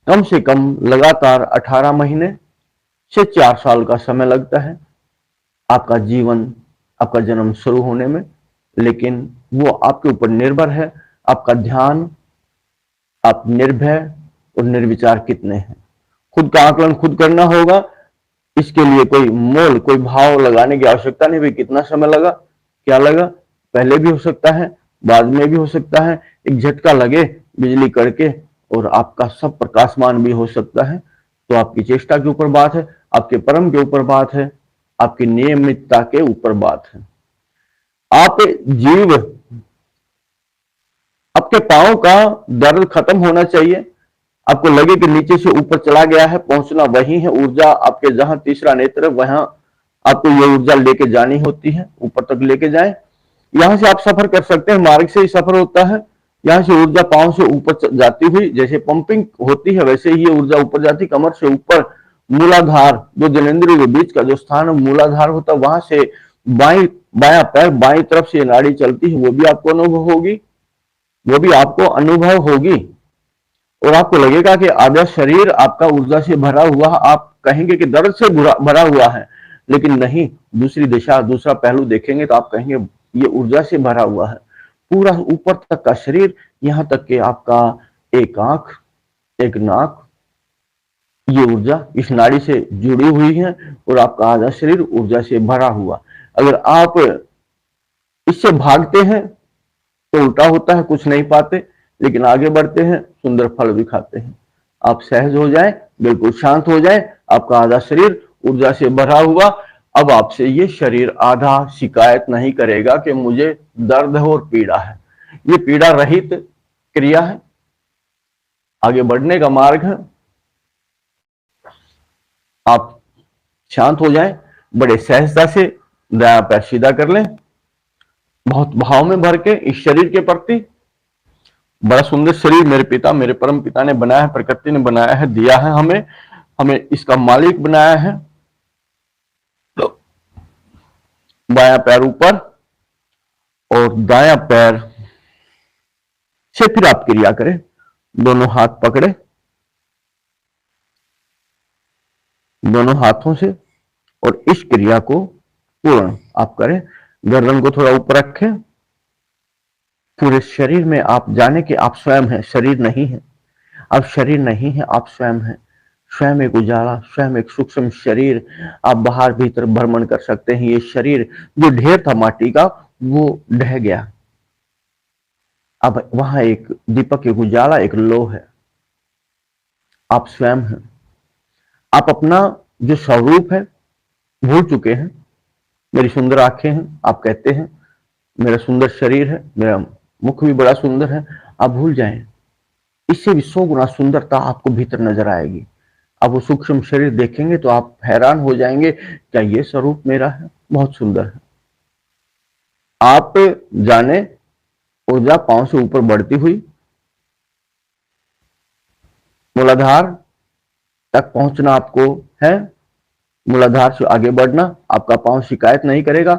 कम से कम लगातार 18 महीने से 4 साल का समय लगता है आपका जीवन, आपका जन्म शुरू होने में। लेकिन वो आपके ऊपर निर्भर है, आपका ध्यान, आप निर्भय और निर्विचार कितने हैं। खुद का आकलन खुद करना होगा। इसके लिए कोई मोल, कोई भाव लगाने की आवश्यकता नहीं। भाई कितना समय लगा, क्या लगा, पहले भी हो सकता है, बाद में भी हो सकता है, एक झटका लगे बिजली कड़के और आपका सब प्रकाशमान भी हो सकता है। तो आपकी चेष्टा के ऊपर बात है, आपके परम के ऊपर बात है, आपकी नियमितता के ऊपर बात है। आप जीव, आपके पांव का दर्द खत्म होना चाहिए। आपको लगे कि नीचे से ऊपर चला गया है, पहुंचना वही है। ऊर्जा आपके जहां तीसरा नेत्र है वहां आपको ये ऊर्जा लेके जानी होती है, ऊपर तक लेके जाए। यहां से आप सफर कर सकते हैं, मार्ग से ही सफर होता है। यहाँ से ऊर्जा पांव से ऊपर जाती हुई जैसे पंपिंग होती है, वैसे ही ये ऊर्जा ऊपर जाती, कमर से ऊपर मूलाधार, जो जनेंद्रियों के बीच का जो स्थान मूलाधार होता है, वहां से बायां पैर बाई तरफ से नाड़ी चलती है, वो भी आपको अनुभव होगी, वो भी आपको अनुभव होगी। और आपको लगेगा कि आधा शरीर आपका ऊर्जा से भरा हुआ, आप कहेंगे कि दर्द से भरा हुआ है, लेकिन नहीं, दूसरी दिशा, दूसरा पहलू देखेंगे तो आप कहेंगे ये ऊर्जा से भरा हुआ है। पूरा ऊपर तक का शरीर, यहां तक कि आपका एक आंख, एक नाक, ये ऊर्जा इस नाड़ी से जुड़ी हुई है और आपका आधा शरीर ऊर्जा से भरा हुआ। अगर आप इससे भागते हैं तो उल्टा होता है, कुछ नहीं पाते, लेकिन आगे बढ़ते हैं, सुंदर फल भी खाते हैं। आप सहज हो जाएं, बिल्कुल शांत हो जाएं, आपका आधा शरीर ऊर्जा से भरा हुआ। अब आपसे ये शरीर आधा शिकायत नहीं करेगा कि मुझे दर्द है और पीड़ा है। ये पीड़ा रहित क्रिया है, आगे बढ़ने का मार्ग है। आप शांत हो जाएं, बड़े सहजता से दायां पैर सीधा कर लें, बहुत भाव में भर के इस शरीर के प्रति। बड़ा सुंदर शरीर मेरे पिता, मेरे परम पिता ने बनाया है, प्रकृति ने बनाया है, दिया है हमें, हमें इसका मालिक बनाया है। तो बायां पैर ऊपर और दायां पैर से फिर आप क्रिया करें। दोनों हाथ पकड़े, दोनों हाथों से, और इस क्रिया को पूर्ण आप करें। गर्दन को थोड़ा ऊपर रखें। पूरे शरीर में आप जाने कि आप स्वयं हैं, शरीर नहीं है। आप शरीर नहीं है, आप स्वयं हैं। स्वयं एक उजाला, स्वयं एक सूक्ष्म शरीर। आप बाहर भीतर भ्रमण कर सकते हैं। ये शरीर जो ढेर था माटी का, वो ढह गया। अब वहां एक दीपक, एक उजाला, एक लो है। आप स्वयं हैं। आप अपना जो स्वरूप है भूल चुके हैं। मेरी सुंदर आंखें हैं, आप कहते हैं। मेरा सुंदर शरीर है, मेरा मुख भी बड़ा सुंदर है, आप भूल जाएं। इससे भी 100 गुना सुंदरता आपको भीतर नजर आएगी। अब वो सूक्ष्म शरीर देखेंगे तो आप हैरान हो जाएंगे, क्या ये स्वरूप मेरा है? बहुत सुंदर है। आप जाने ऊर्जा पांव से ऊपर बढ़ती हुई मूलाधार तक पहुंचना आपको है। मूलाधार से आगे बढ़ना, आपका पांव शिकायत नहीं करेगा।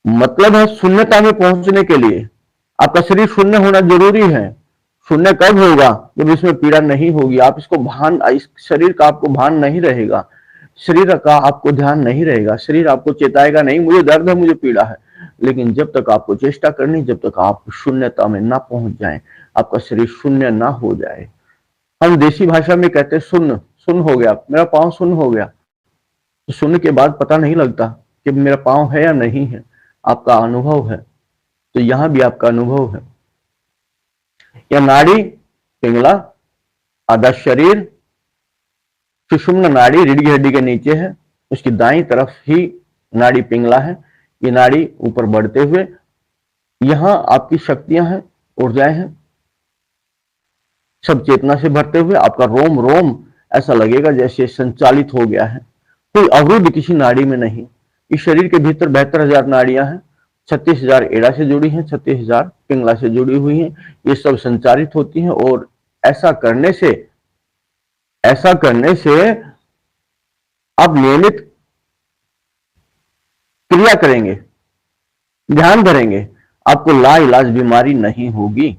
मतलब है शून्यता में पहुंचने के लिए आपका शरीर शून्य होना जरूरी है। शून्य कब होगा? जब इसमें पीड़ा नहीं होगी। आप इसको भान, इस शरीर का आपको भान नहीं रहेगा, शरीर का आपको ध्यान नहीं रहेगा। शरीर आपको चेताएगा नहीं, मुझे दर्द है, मुझे पीड़ा है। लेकिन जब तक आपको चेष्टा करनी, जब तक आप शून्यता में ना पहुंच जाए, आपका शरीर शून्य ना हो जाए। हम देसी भाषा में कहते हैं शून्य, शून्य हो गया, मेरा पांव शून्य हो गया। तो शून्य के बाद पता नहीं लगता कि मेरा पांव है या नहीं है, आपका अनुभव है। तो यहां भी आपका अनुभव है। यह नाड़ी पिंगला, आधा शरीर, सुषुम्ना नाड़ी रीढ़ की हड्डी के नीचे है, उसकी दाईं तरफ ही नाड़ी पिंगला है। ये नाड़ी ऊपर बढ़ते हुए, यहां आपकी शक्तियां हैं, ऊर्जाएं हैं, सब चेतना से भरते हुए आपका रोम रोम ऐसा लगेगा जैसे संचालित हो गया है। कोई अवरुद्ध किसी नाड़ी में नहीं। इस शरीर के भीतर 72,000 नाड़ियां हैं। 36,000 एड़ा से जुड़ी हैं, 36,000 पिंगला से जुड़ी हुई हैं। ये सब संचारित होती हैं और ऐसा करने से आप नियमित क्रिया करेंगे, ध्यान धरेंगे, आपको लाइलाज बीमारी नहीं होगी।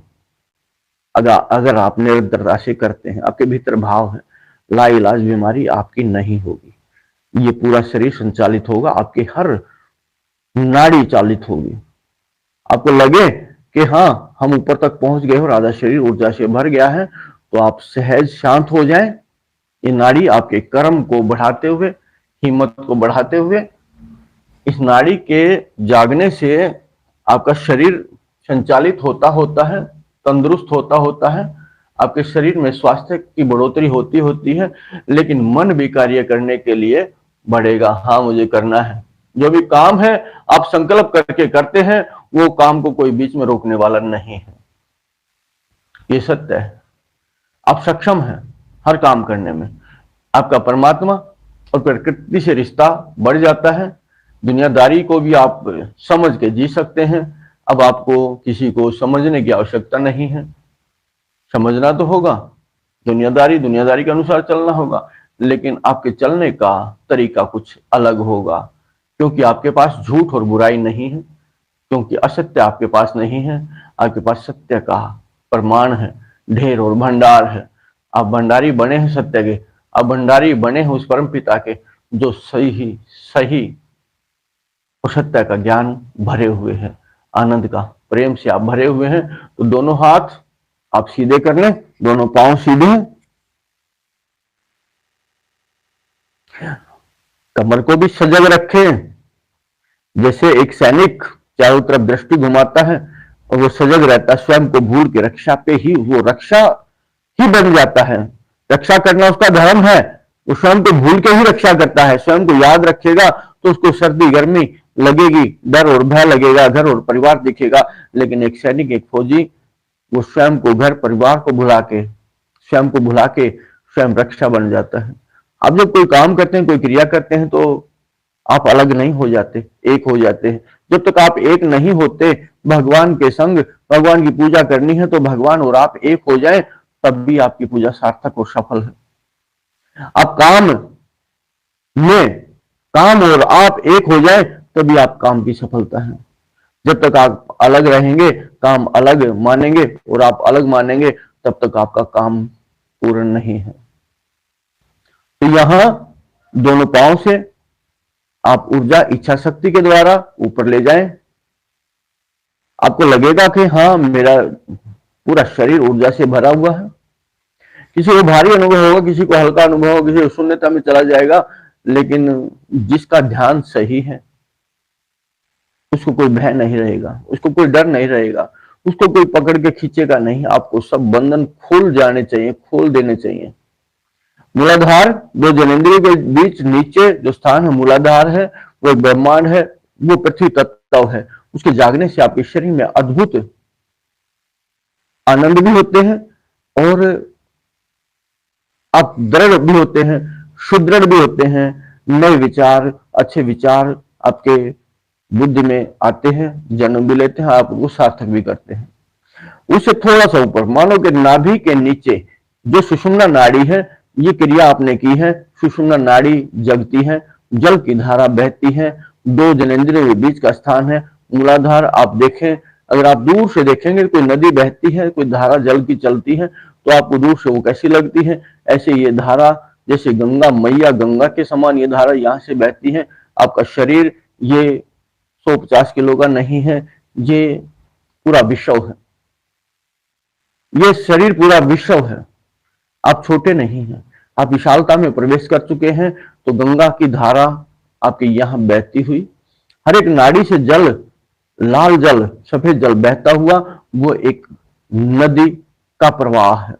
अगर आप निरंतरता से करते हैं, आपके भीतर भाव है, लाइलाज बीमारी आपकी नहीं होगी। ये पूरा शरीर संचालित होगा, आपकी हर नाड़ी चालित होगी। आपको लगे कि हाँ, हम ऊपर तक पहुंच गए और आधा शरीर ऊर्जा से भर गया है, तो आप सहज शांत हो जाएं। ये नाड़ी आपके कर्म को बढ़ाते हुए, हिम्मत को बढ़ाते हुए, इस नाड़ी के जागने से आपका शरीर संचालित होता है, तंदुरुस्त होता है। आपके शरीर में स्वास्थ्य की बढ़ोतरी होती है, लेकिन मन भी कार्य करने के लिए बढ़ेगा। हाँ, मुझे करना है। जो भी काम है आप संकल्प करके करते हैं, वो काम को कोई बीच में रोकने वाला नहीं है। ये सत्य है। आप सक्षम हैं हर काम करने में। आपका परमात्मा और प्रकृति से रिश्ता बढ़ जाता है। दुनियादारी को भी आप समझ के जी सकते हैं। अब आपको किसी को समझने की आवश्यकता नहीं है। समझना तो होगा, दुनियादारी के अनुसार चलना होगा, लेकिन आपके चलने का तरीका कुछ अलग होगा, क्योंकि आपके पास झूठ और बुराई नहीं है, क्योंकि असत्य आपके पास नहीं है। आपके पास सत्य का प्रमाण है, ढेर और भंडार है। आप भंडारी बने हैं सत्य के, आप भंडारी बने हैं उस परम पिता के जो सही सही और सत्य का ज्ञान भरे हुए हैं, आनंद का प्रेम से आप भरे हुए हैं। तो दोनों हाथ आप सीधे कर लें, दोनों पांव सीधे, कमर को भी सजग रखें। जैसे एक सैनिक चारों तरफ दृष्टि घुमाता है और वो सजग रहता है, स्वयं को भूल के रक्षा पे ही वो रक्षा ही बन जाता है। रक्षा करना उसका धर्म है, वो स्वयं को भूल के ही रक्षा करता है। स्वयं को याद रखेगा तो उसको सर्दी गर्मी लगेगी, डर और भय लगेगा, घर और परिवार दिखेगा। लेकिन एक सैनिक, एक फौजी, वो स्वयं को, घर परिवार को भुला के, स्वयं को भुला के स्वयं रक्षा बन जाता है। आप जब कोई काम करते हैं, कोई क्रिया करते हैं, तो आप अलग नहीं हो जाते, एक हो जाते हैं। जब तक आप एक नहीं होते भगवान के संग, भगवान की पूजा करनी है तो भगवान और आप एक हो जाए, तब भी आपकी पूजा सार्थक और सफल है। आप में काम और आप एक हो जाए तभी आप काम की सफलता है। जब तक आप अलग रहेंगे, काम अलग मानेंगे और आप अलग मानेंगे, तब तक आपका काम पूर्ण नहीं है। तो यहां दोनों पांव से आप ऊर्जा इच्छा शक्ति के द्वारा ऊपर ले जाएं। आपको लगेगा कि हाँ, मेरा पूरा शरीर ऊर्जा से भरा हुआ है। किसी को भारी अनुभव होगा, किसी को हल्का अनुभव होगा, किसी को शून्यता में चला जाएगा। लेकिन जिसका ध्यान सही है उसको कोई भय नहीं रहेगा, उसको कोई डर नहीं रहेगा, उसको कोई पकड़ के खींचेगा नहीं। आपको सब बंधन खुल जाने चाहिए, खोल देने चाहिए। मूलाधार, दो जनेंद्रियों के बीच नीचे जो स्थान है मूलाधार है, वो ब्रह्मांड है, वो पृथ्वी तत्व है। उसके जागने से आपके शरीर में अद्भुत आनंद भी होते हैं और आप दृढ़ भी होते हैं, सुदृढ़ भी होते हैं। नए विचार, अच्छे विचार आपके बुद्धि में आते हैं, जन्म भी लेते हैं, आप उनको सार्थक भी करते हैं। उससे थोड़ा सा ऊपर मानो कि नाभि के नीचे जो सुषुम्ना नाड़ी है, ये क्रिया आपने की है, सुषुम्ना नाड़ी जगती है, जल की धारा बहती है, दो जनेंद्रियों के बीच का स्थान है मूलाधार। आप देखें, अगर आप दूर से देखेंगे कोई नदी बहती है, कोई धारा जल की चलती है, तो आपको दूर से वो कैसी लगती है? ऐसे ये धारा, जैसे गंगा मैया, गंगा के समान ये धारा यहाँ से बहती है। आपका शरीर ये 150 किलो का नहीं है, ये पूरा विश्व है, ये शरीर पूरा विश्व है। आप छोटे नहीं हैं, आप विशालता में प्रवेश कर चुके हैं। तो गंगा की धारा आपके यहां बहती हुई, हर एक नाड़ी से जल, लाल जल, सफेद जल बहता हुआ, वो एक नदी का प्रवाह है।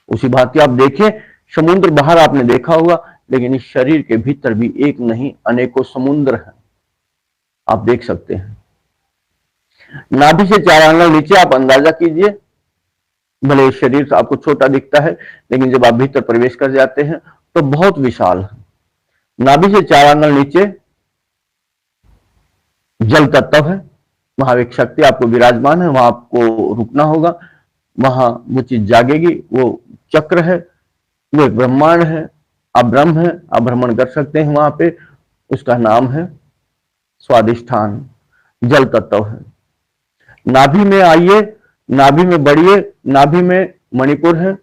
उसी भांति आप देखें, समुद्र बाहर आपने देखा होगा, लेकिन इस शरीर के भीतर भी एक नहीं अनेकों समुद्र हैं, आप देख सकते हैं। नाभि से 4 आंगल नीचे आप अंदाजा कीजिए, भले शरीर आपको छोटा दिखता है, लेकिन जब आप भीतर प्रवेश कर जाते हैं तो बहुत विशाल है। नाभि से 4 आंगल नीचे जल तत्व है, वहां एक शक्ति आपको विराजमान है, वहां आपको रुकना होगा, वहां वो चीज जागेगी। वो चक्र है, वो एक ब्रह्मांड है, आप ब्रह्म है, आप भ्रमण कर सकते हैं वहां पे। उसका नाम है स्वादिष्ठान, जल तत्व है। नाभि में आइए, नाभि में बढ़िए, नाभि में मणिपुर है।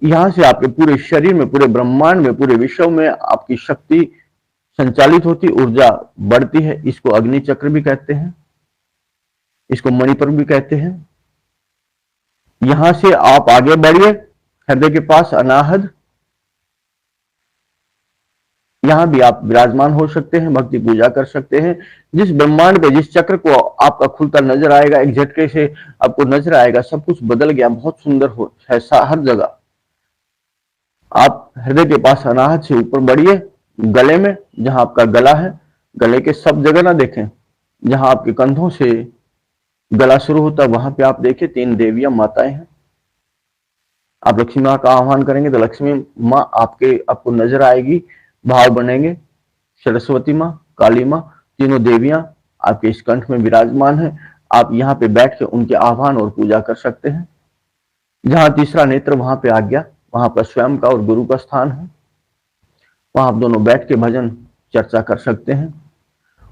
यहां से आपके पूरे शरीर में, पूरे ब्रह्मांड में, पूरे विश्व में आपकी शक्ति संचालित होती, ऊर्जा बढ़ती है। इसको अग्नि चक्र भी कहते हैं, इसको मणिपुर भी कहते हैं। यहां से आप आगे बढ़िए, हृदय के पास अनाहद, यहां भी आप विराजमान हो सकते हैं, भक्ति पूजा कर सकते हैं। जिस ब्रह्मांड पे, जिस चक्र को आपका खुलता नजर आएगा, एक झटके से आपको नजर आएगा सब कुछ बदल गया, बहुत सुंदर हो है हर जगह। आप हृदय के पास अनाहत से ऊपर बढ़िए, गले में, जहां आपका गला है, गले के सब जगह ना देखें, जहां आपके कंधों से गला शुरू होता है वहां पे आप देखें 3 देवियां माताएं हैं। आप लक्ष्मी माँ का आह्वान करेंगे तो लक्ष्मी माँ आपको नजर आएगी, भाव बनेंगे। सरस्वती माँ, काली माँ, तीनों देवियां आपके इस कंठ में विराजमान है। आप यहाँ पे बैठ के उनके आह्वान और पूजा कर सकते हैं। जहां तीसरा नेत्र वहां पे आ गया, वहां पर स्वयं का और गुरु का स्थान है, वहां आप दोनों बैठ के भजन चर्चा कर सकते हैं।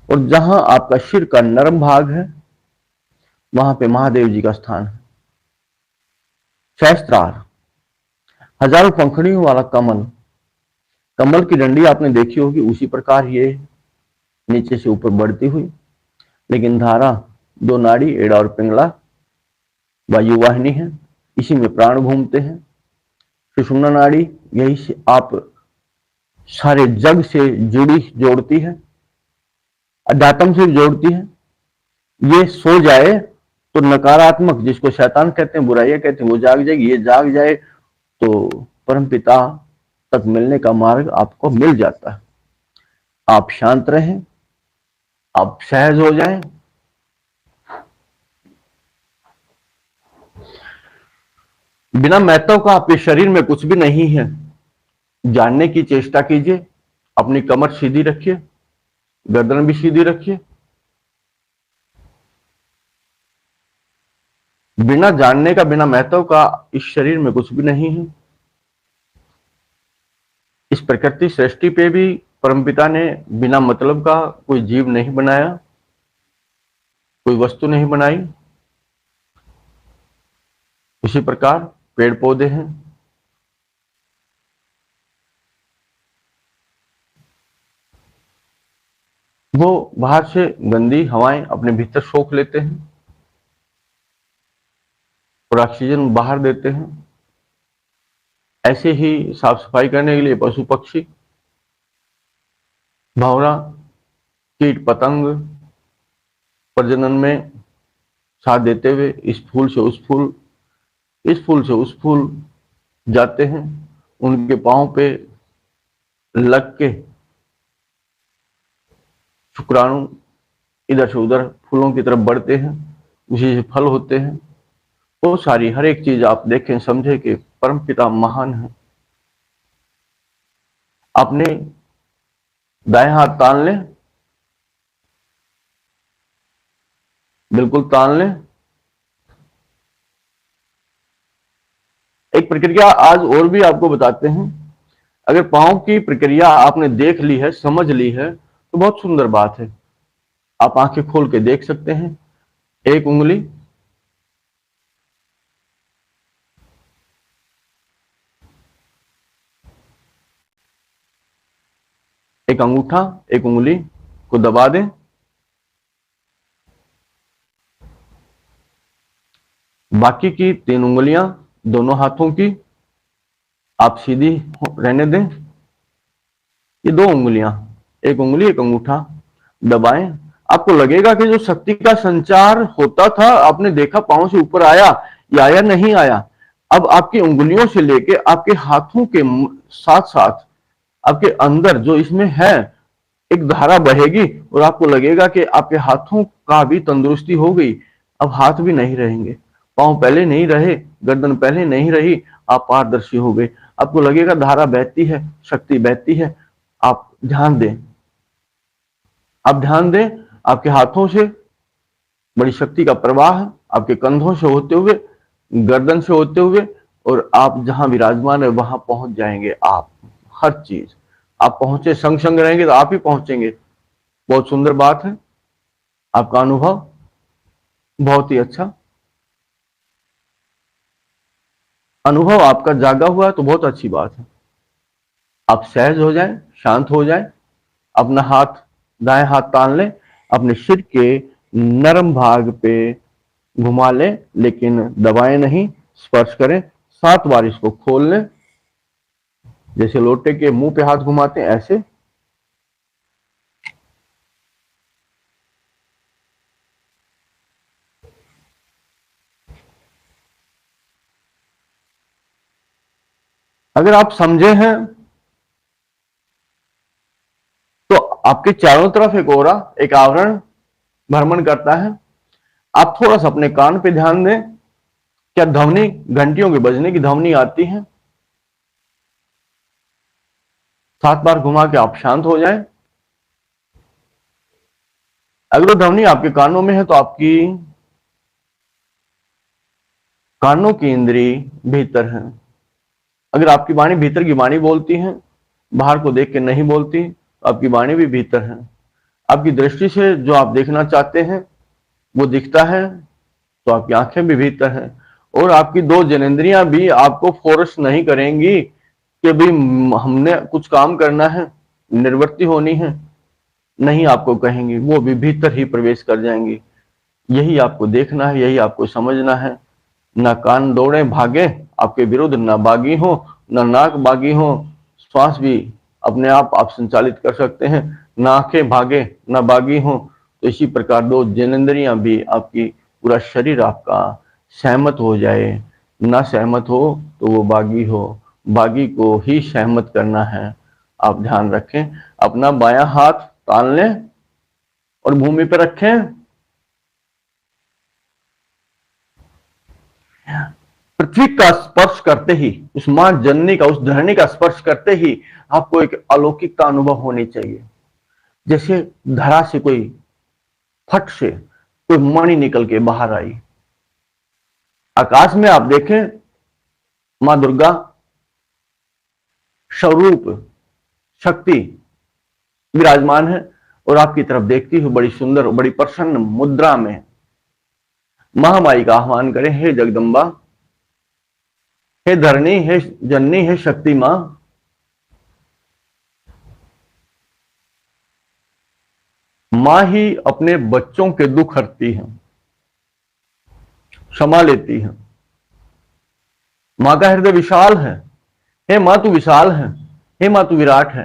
और जहां आपका सिर का नरम भाग है, वहां पे महादेव जी का स्थान है। सहस्त्रार, हजारों पंखुड़ियों वाला कमल, कमल की डंडी आपने देखी होगी, उसी प्रकार ये नीचे से ऊपर बढ़ती हुई, लेकिन धारा दो नाड़ी एड़ा और पिंगला वायुवाहिनी है, इसी में प्राण घूमते हैं। सुषुम्ना नाड़ी यही से आप सारे जग से जुड़ी जोड़ती है, अध्यात्म से जोड़ती है। ये सो जाए तो नकारात्मक, जिसको शैतान कहते हैं, बुराइयां कहते हैं, वो जाग जाएगी। ये जाग जाए तो परमपिता तक मिलने का मार्ग आपको मिल जाता है। आप शांत रहें, आप सहज हो जाएं। बिना महत्व का आपके शरीर में कुछ भी नहीं है। जानने की चेष्टा कीजिए, अपनी कमर सीधी रखिए, गर्दन भी सीधी रखिए। बिना जानने का, बिना महत्व का इस शरीर में कुछ भी नहीं है। इस प्रकृति सृष्टि पे भी परमपिता ने बिना मतलब का कोई जीव नहीं बनाया, कोई वस्तु नहीं बनाई। इसी प्रकार पेड़ पौधे हैं, वो बाहर से गंदी हवाएं अपने भीतर सोख लेते हैं और ऑक्सीजन बाहर देते हैं। ऐसे ही साफ सफाई करने के लिए पशु पक्षी, भंवरा, कीट पतंग प्रजनन में साथ देते हुए इस फूल से उस फूल, इस फूल से उस फूल जाते हैं। उनके पांव पे लग के शुक्राणु इधर से उधर फूलों की तरफ बढ़ते हैं, उसी से फल होते हैं। वो सारी हर एक चीज आप देखें, समझे कि परमपिता महान है। आपने दाएं हाथ तान लें, बिल्कुल तान लें। एक प्रक्रिया आज और भी आपको बताते हैं। अगर पांव की प्रक्रिया आपने देख ली है, समझ ली है, तो बहुत सुंदर बात है। आप आंखें खोल के देख सकते हैं। एक उंगली, एक अंगूठा, एक उंगली को दबा दें। बाकी की तीन उंगलियां दोनों हाथों की आप सीधी रहने दें। ये दो उंगलियां, एक उंगली एक अंगूठा, दबाएं। आपको लगेगा कि जो शक्ति का संचार होता था, आपने देखा पांव से ऊपर आया, या आया नहीं आया। अब आपकी उंगलियों से लेके आपके हाथों के साथ साथ आपके अंदर जो इसमें है एक धारा बहेगी और आपको लगेगा कि आपके हाथों का भी तंदुरुस्ती हो गई। अब हाथ भी नहीं रहेंगे, पांव पहले नहीं रहे, गर्दन पहले नहीं रही, आप पारदर्शी हो गए। आपको लगेगा धारा बहती है, शक्ति बहती है। आप ध्यान दें, आप ध्यान दें, आपके हाथों से बड़ी शक्ति का प्रवाह आपके कंधों से होते हुए, गर्दन से होते हुए, और आप जहां विराजमान है वहां पहुंच जाएंगे। आप हर चीज आप पहुंचे, संग संग रहेंगे तो आप ही पहुंचेंगे। बहुत सुंदर बात है। आपका अनुभव बहुत ही अच्छा, अनुभव आपका जागा हुआ है तो बहुत अच्छी बात है। आप सहज हो जाएं, शांत हो जाएं। अपना हाथ, दाएं हाथ तान लें, अपने सिर के नरम भाग पे घुमा लें, लेकिन दबाएं नहीं, स्पर्श करें। 7 बार इसको खोल लें, जैसे लोटे के मुंह पे हाथ घुमाते हैं ऐसे। अगर आप समझे हैं तो आपके चारों तरफ एक ओरा, एक आवरण भ्रमण करता है। आप थोड़ा सा अपने कान पे ध्यान दें। क्या ध्वनि, घंटियों के बजने की ध्वनि आती है? 7 बार घुमा के आप शांत हो जाएं। अगर वो ध्वनि आपके कानों में है तो आपकी कानों की इंद्री भीतर है। अगर आपकी वाणी भीतर की वाणी बोलती है, बाहर को देख के नहीं बोलती, तो आपकी वाणी भी भीतर है। आपकी दृष्टि से जो आप देखना चाहते हैं वो दिखता है, तो आपकी आंखें भी भीतर हैं। और आपकी 2 जनेंद्रियां भी आपको फोर्स नहीं करेंगी कि भी हमने कुछ काम करना है, निर्वृत्ति होनी है, नहीं आपको कहेंगे, वो भी भीतर ही प्रवेश कर जाएंगे। यही आपको देखना है, यही आपको समझना है। ना कान दौड़े भागे आपके विरुद्ध, ना बागी हो, ना नाक बागी हो, श्वास भी अपने आप संचालित कर सकते हैं, ना आंखें भागे ना बागी हो। तो इसी प्रकार दो जनेंद्रियां भी आपकी, पूरा शरीर आपका सहमत हो जाए। ना सहमत हो तो वो बागी हो, बागी को ही सहमत करना है। आप ध्यान रखें, अपना बायां हाथ तान लें और भूमि पर रखें। पृथ्वी का स्पर्श करते ही, उस मां जननी का, उस धरनी का स्पर्श करते ही आपको एक अलौकिक का अनुभव होनी चाहिए। जैसे धरा से कोई फट से कोई मणि निकल के बाहर आई। आकाश में आप देखें, मां दुर्गा स्वरूप शक्ति विराजमान है और आपकी तरफ देखती हुई बड़ी सुंदर, बड़ी प्रसन्न मुद्रा में महामाई का आह्वान करें, हे जगदम्बा, हे धरणी, हे जननी, हे शक्ति मां, मां ही अपने बच्चों के दुख हरती है, क्षमा लेती है। मां का हृदय विशाल है। हे मां तू विशाल है, हे मां तू विराट है,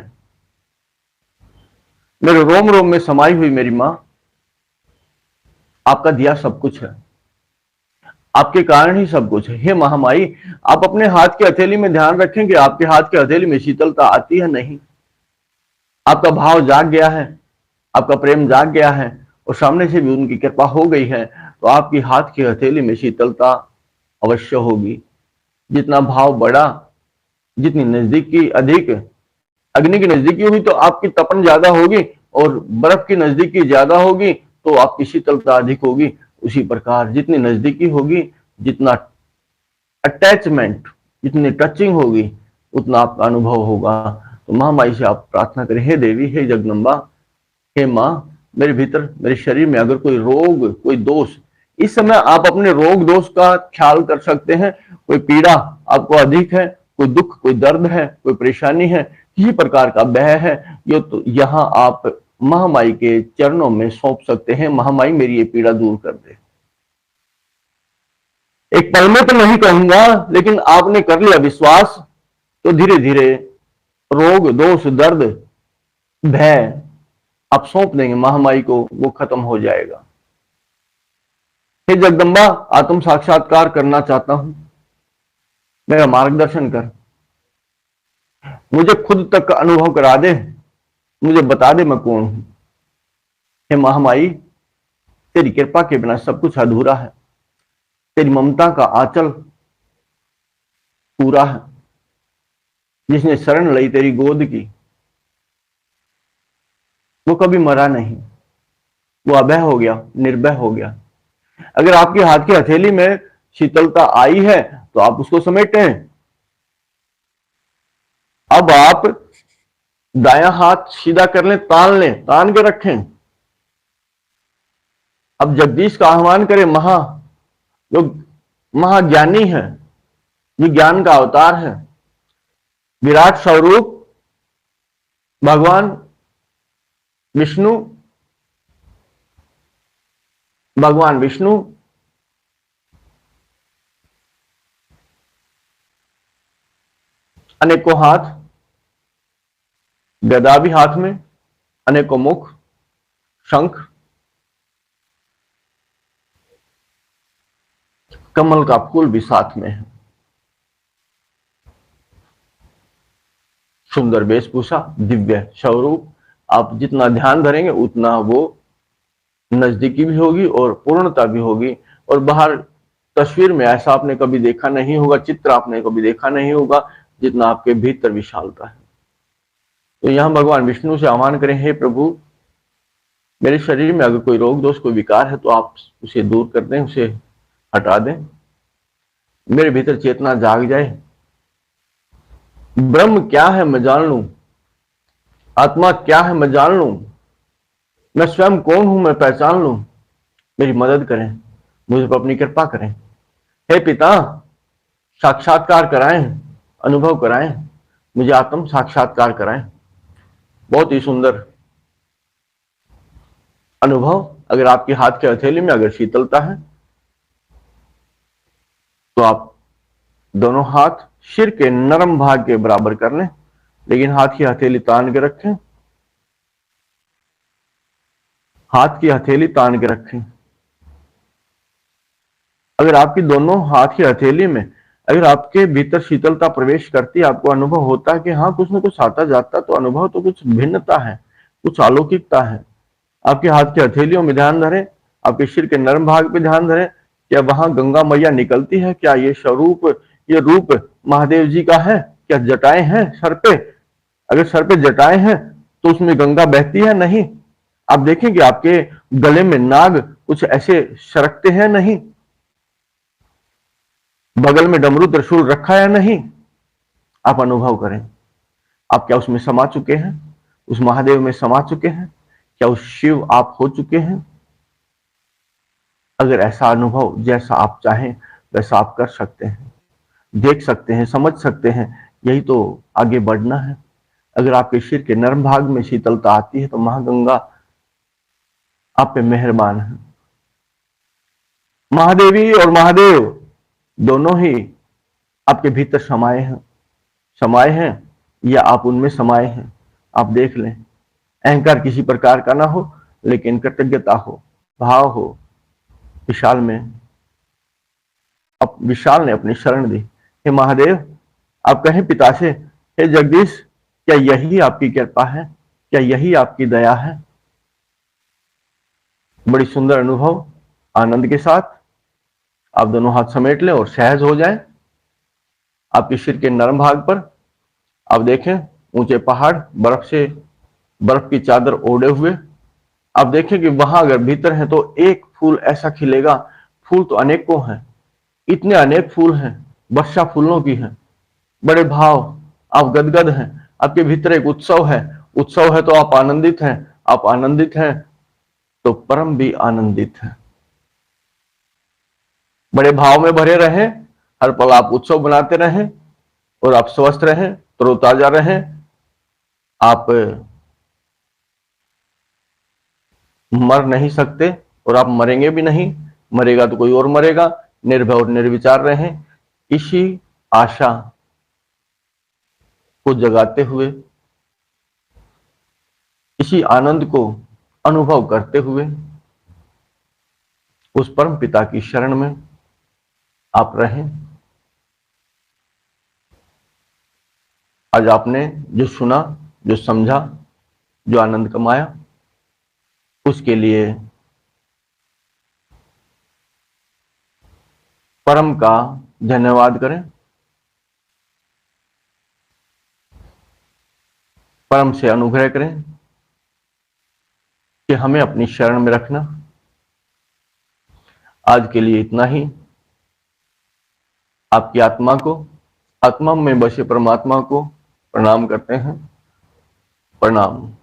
मेरे रोम रोम में समाई हुई मेरी मां, आपका दिया सब कुछ है, आपके कारण ही सब कुछ है। हे महामाई, आप अपने हाथ की हथेली में ध्यान रखें कि आपके हाथ की हथेली में शीतलता आती है नहीं। आपका भाव जाग गया है, आपका प्रेम जाग गया है और सामने से भी उनकी कृपा हो गई है, तो आपकी हाथ की हथेली में शीतलता अवश्य होगी। जितना भाव बढ़ा, जितनी नजदीकी अधिक, अग्नि की नजदीकी होगी तो आपकी तपन ज्यादा होगी, और बर्फ की नजदीकी ज्यादा होगी तो आपकी शीतलता अधिक होगी। उसी प्रकार जितनी नजदीकी होगी, जितना अटैचमेंट, जितनी टचिंग होगी, उतना आपका अनुभव होगा। तो महामाई से आप प्रार्थना करें, हे देवी, हे जगदम्बा, हे मां, मेरे भीतर, मेरे शरीर में अगर कोई रोग, कोई दोष, इस समय आप अपने रोग दोष का ख्याल कर सकते हैं। कोई पीड़ा आपको अधिक है, कोई दुख, कोई दर्द है, कोई परेशानी है, किसी प्रकार का भय है, ये तो यहाँ आप महामाई के चरणों में सौंप सकते हैं। महामाई, मेरी ये पीड़ा दूर कर दे। एक पल में तो नहीं कहूंगा, लेकिन आपने कर लिया विश्वास, तो धीरे धीरे रोग, दोष, दर्द, भय आप सौंप देंगे महामाई को, वो खत्म हो जाएगा। हे जगदम्बा, आत्म साक्षात्कार करना चाहता हूं, मेरा मार्गदर्शन कर, मुझे खुद तक का अनुभव करा दे, मुझे बता दे मैं कौन हूं। हे महामाई, तेरी कृपा के बिना सब कुछ अधूरा है, तेरी ममता का आंचल पूरा है। जिसने शरण ली तेरी गोद की, वो कभी मरा नहीं, वो अभय हो गया, निर्भय हो गया। अगर आपके हाथ की हथेली में शीतलता आई है तो आप उसको समेटें। अब आप दायां हाथ सीधा कर लें, तान लें, तान के रखें। अब जगदीश का आह्वान करें, जो महाज्ञानी है, जो ज्ञान का अवतार है, विराट स्वरूप भगवान विष्णु, भगवान विष्णु अनेकों हाथ, गदा भी हाथ में, अनेकों मुख, शंख, कमल का फूल भी साथ में है, सुंदर वेशभूषा, दिव्य स्वरूप। आप जितना ध्यान धरेंगे उतना वो नजदीकी भी होगी और पूर्णता भी होगी। और बाहर तस्वीर में ऐसा आपने कभी देखा नहीं होगा, चित्र आपने कभी देखा नहीं होगा, जितना आपके भीतर विशालता है। तो यहां भगवान विष्णु से आह्वान करें, हे प्रभु, मेरे शरीर में अगर कोई रोग दोष, कोई विकार है तो आप उसे दूर कर दें, उसे हटा दें, मेरे भीतर चेतना जाग जाए। ब्रह्म क्या है मैं जान लूं, आत्मा क्या है मैं जान लूं, मैं स्वयं कौन हूं मैं पहचान लूं। मेरी मदद करें, मुझे पर अपनी कृपा करें। हे पिता, साक्षात्कार कराएं, अनुभव कराएं, मुझे आत्म साक्षात्कार कराएं। बहुत ही सुंदर अनुभव। अगर आपके हाथ के हथेली में अगर शीतलता है तो आप दोनों हाथ सिर के नरम भाग के बराबर कर लें, लेकिन हाथ की हथेली तान के रखें। हाथ की हथेली तान के रखें। अगर आपकी दोनों हाथ की हथेली में अगर आपके भीतर शीतलता प्रवेश करती है, आपको अनुभव होता है कि हाँ कुछ ना कुछ आता जाता, तो अनुभव तो कुछ भिन्नता है, कुछ अलौकिकता है। आपके हाथ की हथेलियों में ध्यान धरें, आपके सिर के नर्म भाग पे ध्यान धरें। क्या वहां गंगा मैया निकलती है? क्या ये स्वरूप, ये रूप महादेव जी का है? क्या जटाएं हैं सर पे? अगर सर पे जटाएं हैं तो उसमें गंगा बहती है? नहीं। आप देखें कि आपके गले में नाग कुछ ऐसे सरकते हैं? नहीं। बगल में डमरू त्रिशूल रखा है? नहीं। आप अनुभव करें, आप क्या उसमें समा चुके हैं? उस महादेव में समा चुके हैं? क्या उस शिव आप हो चुके हैं? अगर ऐसा अनुभव जैसा आप चाहें वैसा आप कर सकते हैं, देख सकते हैं, समझ सकते हैं, यही तो आगे बढ़ना है। अगर आपके सिर के नर्म भाग में शीतलता आती है तो महागंगा आप पे मेहरबान है। महादेवी और महादेव दोनों ही आपके भीतर समाये हैं, समाये हैं या आप उनमें समाये हैं। आप देख लें। अहंकार किसी प्रकार का ना हो, लेकिन कृतज्ञता हो, भाव हो। विशाल में अब विशाल ने अपनी शरण दी। हे महादेव, आप कहें पिता से, हे जगदीश, क्या यही आपकी कृपा है? क्या यही आपकी दया है? बड़ी सुंदर अनुभव। आनंद के साथ आप दोनों हाथ समेट लें और सहज हो जाएं। आपके सिर के नरम भाग पर आप देखें ऊंचे पहाड़, बर्फ की चादर ओढ़े हुए। आप देखें कि वहां अगर भीतर है तो एक फूल ऐसा खिलेगा। फूल तो अनेकों हैं, इतने अनेक फूल हैं, वर्षा फूलों की है। बड़े भाव, आप गदगद हैं। आपके भीतर एक उत्सव है। उत्सव है तो आप आनंदित हैं। आप आनंदित हैं तो परम भी आनंदित है। बड़े भाव में भरे रहें। हर पल आप उत्सव बनाते रहें और आप स्वस्थ रहें, तरोताजा रहें। आप मर नहीं सकते और आप मरेंगे भी नहीं। मरेगा तो कोई और मरेगा। निर्भय और निर्विचार रहें। इसी आशा को जगाते हुए, इसी आनंद को अनुभव करते हुए उस परम पिता की शरण में आप रहें। आज आपने जो सुना, जो समझा, जो आनंद कमाया, उसके लिए परम का धन्यवाद करें। परम से अनुग्रह करें कि हमें अपनी शरण में रखना। आज के लिए इतना ही। आपकी आत्मा को, आत्मा में बसे परमात्मा को प्रणाम करते हैं। प्रणाम।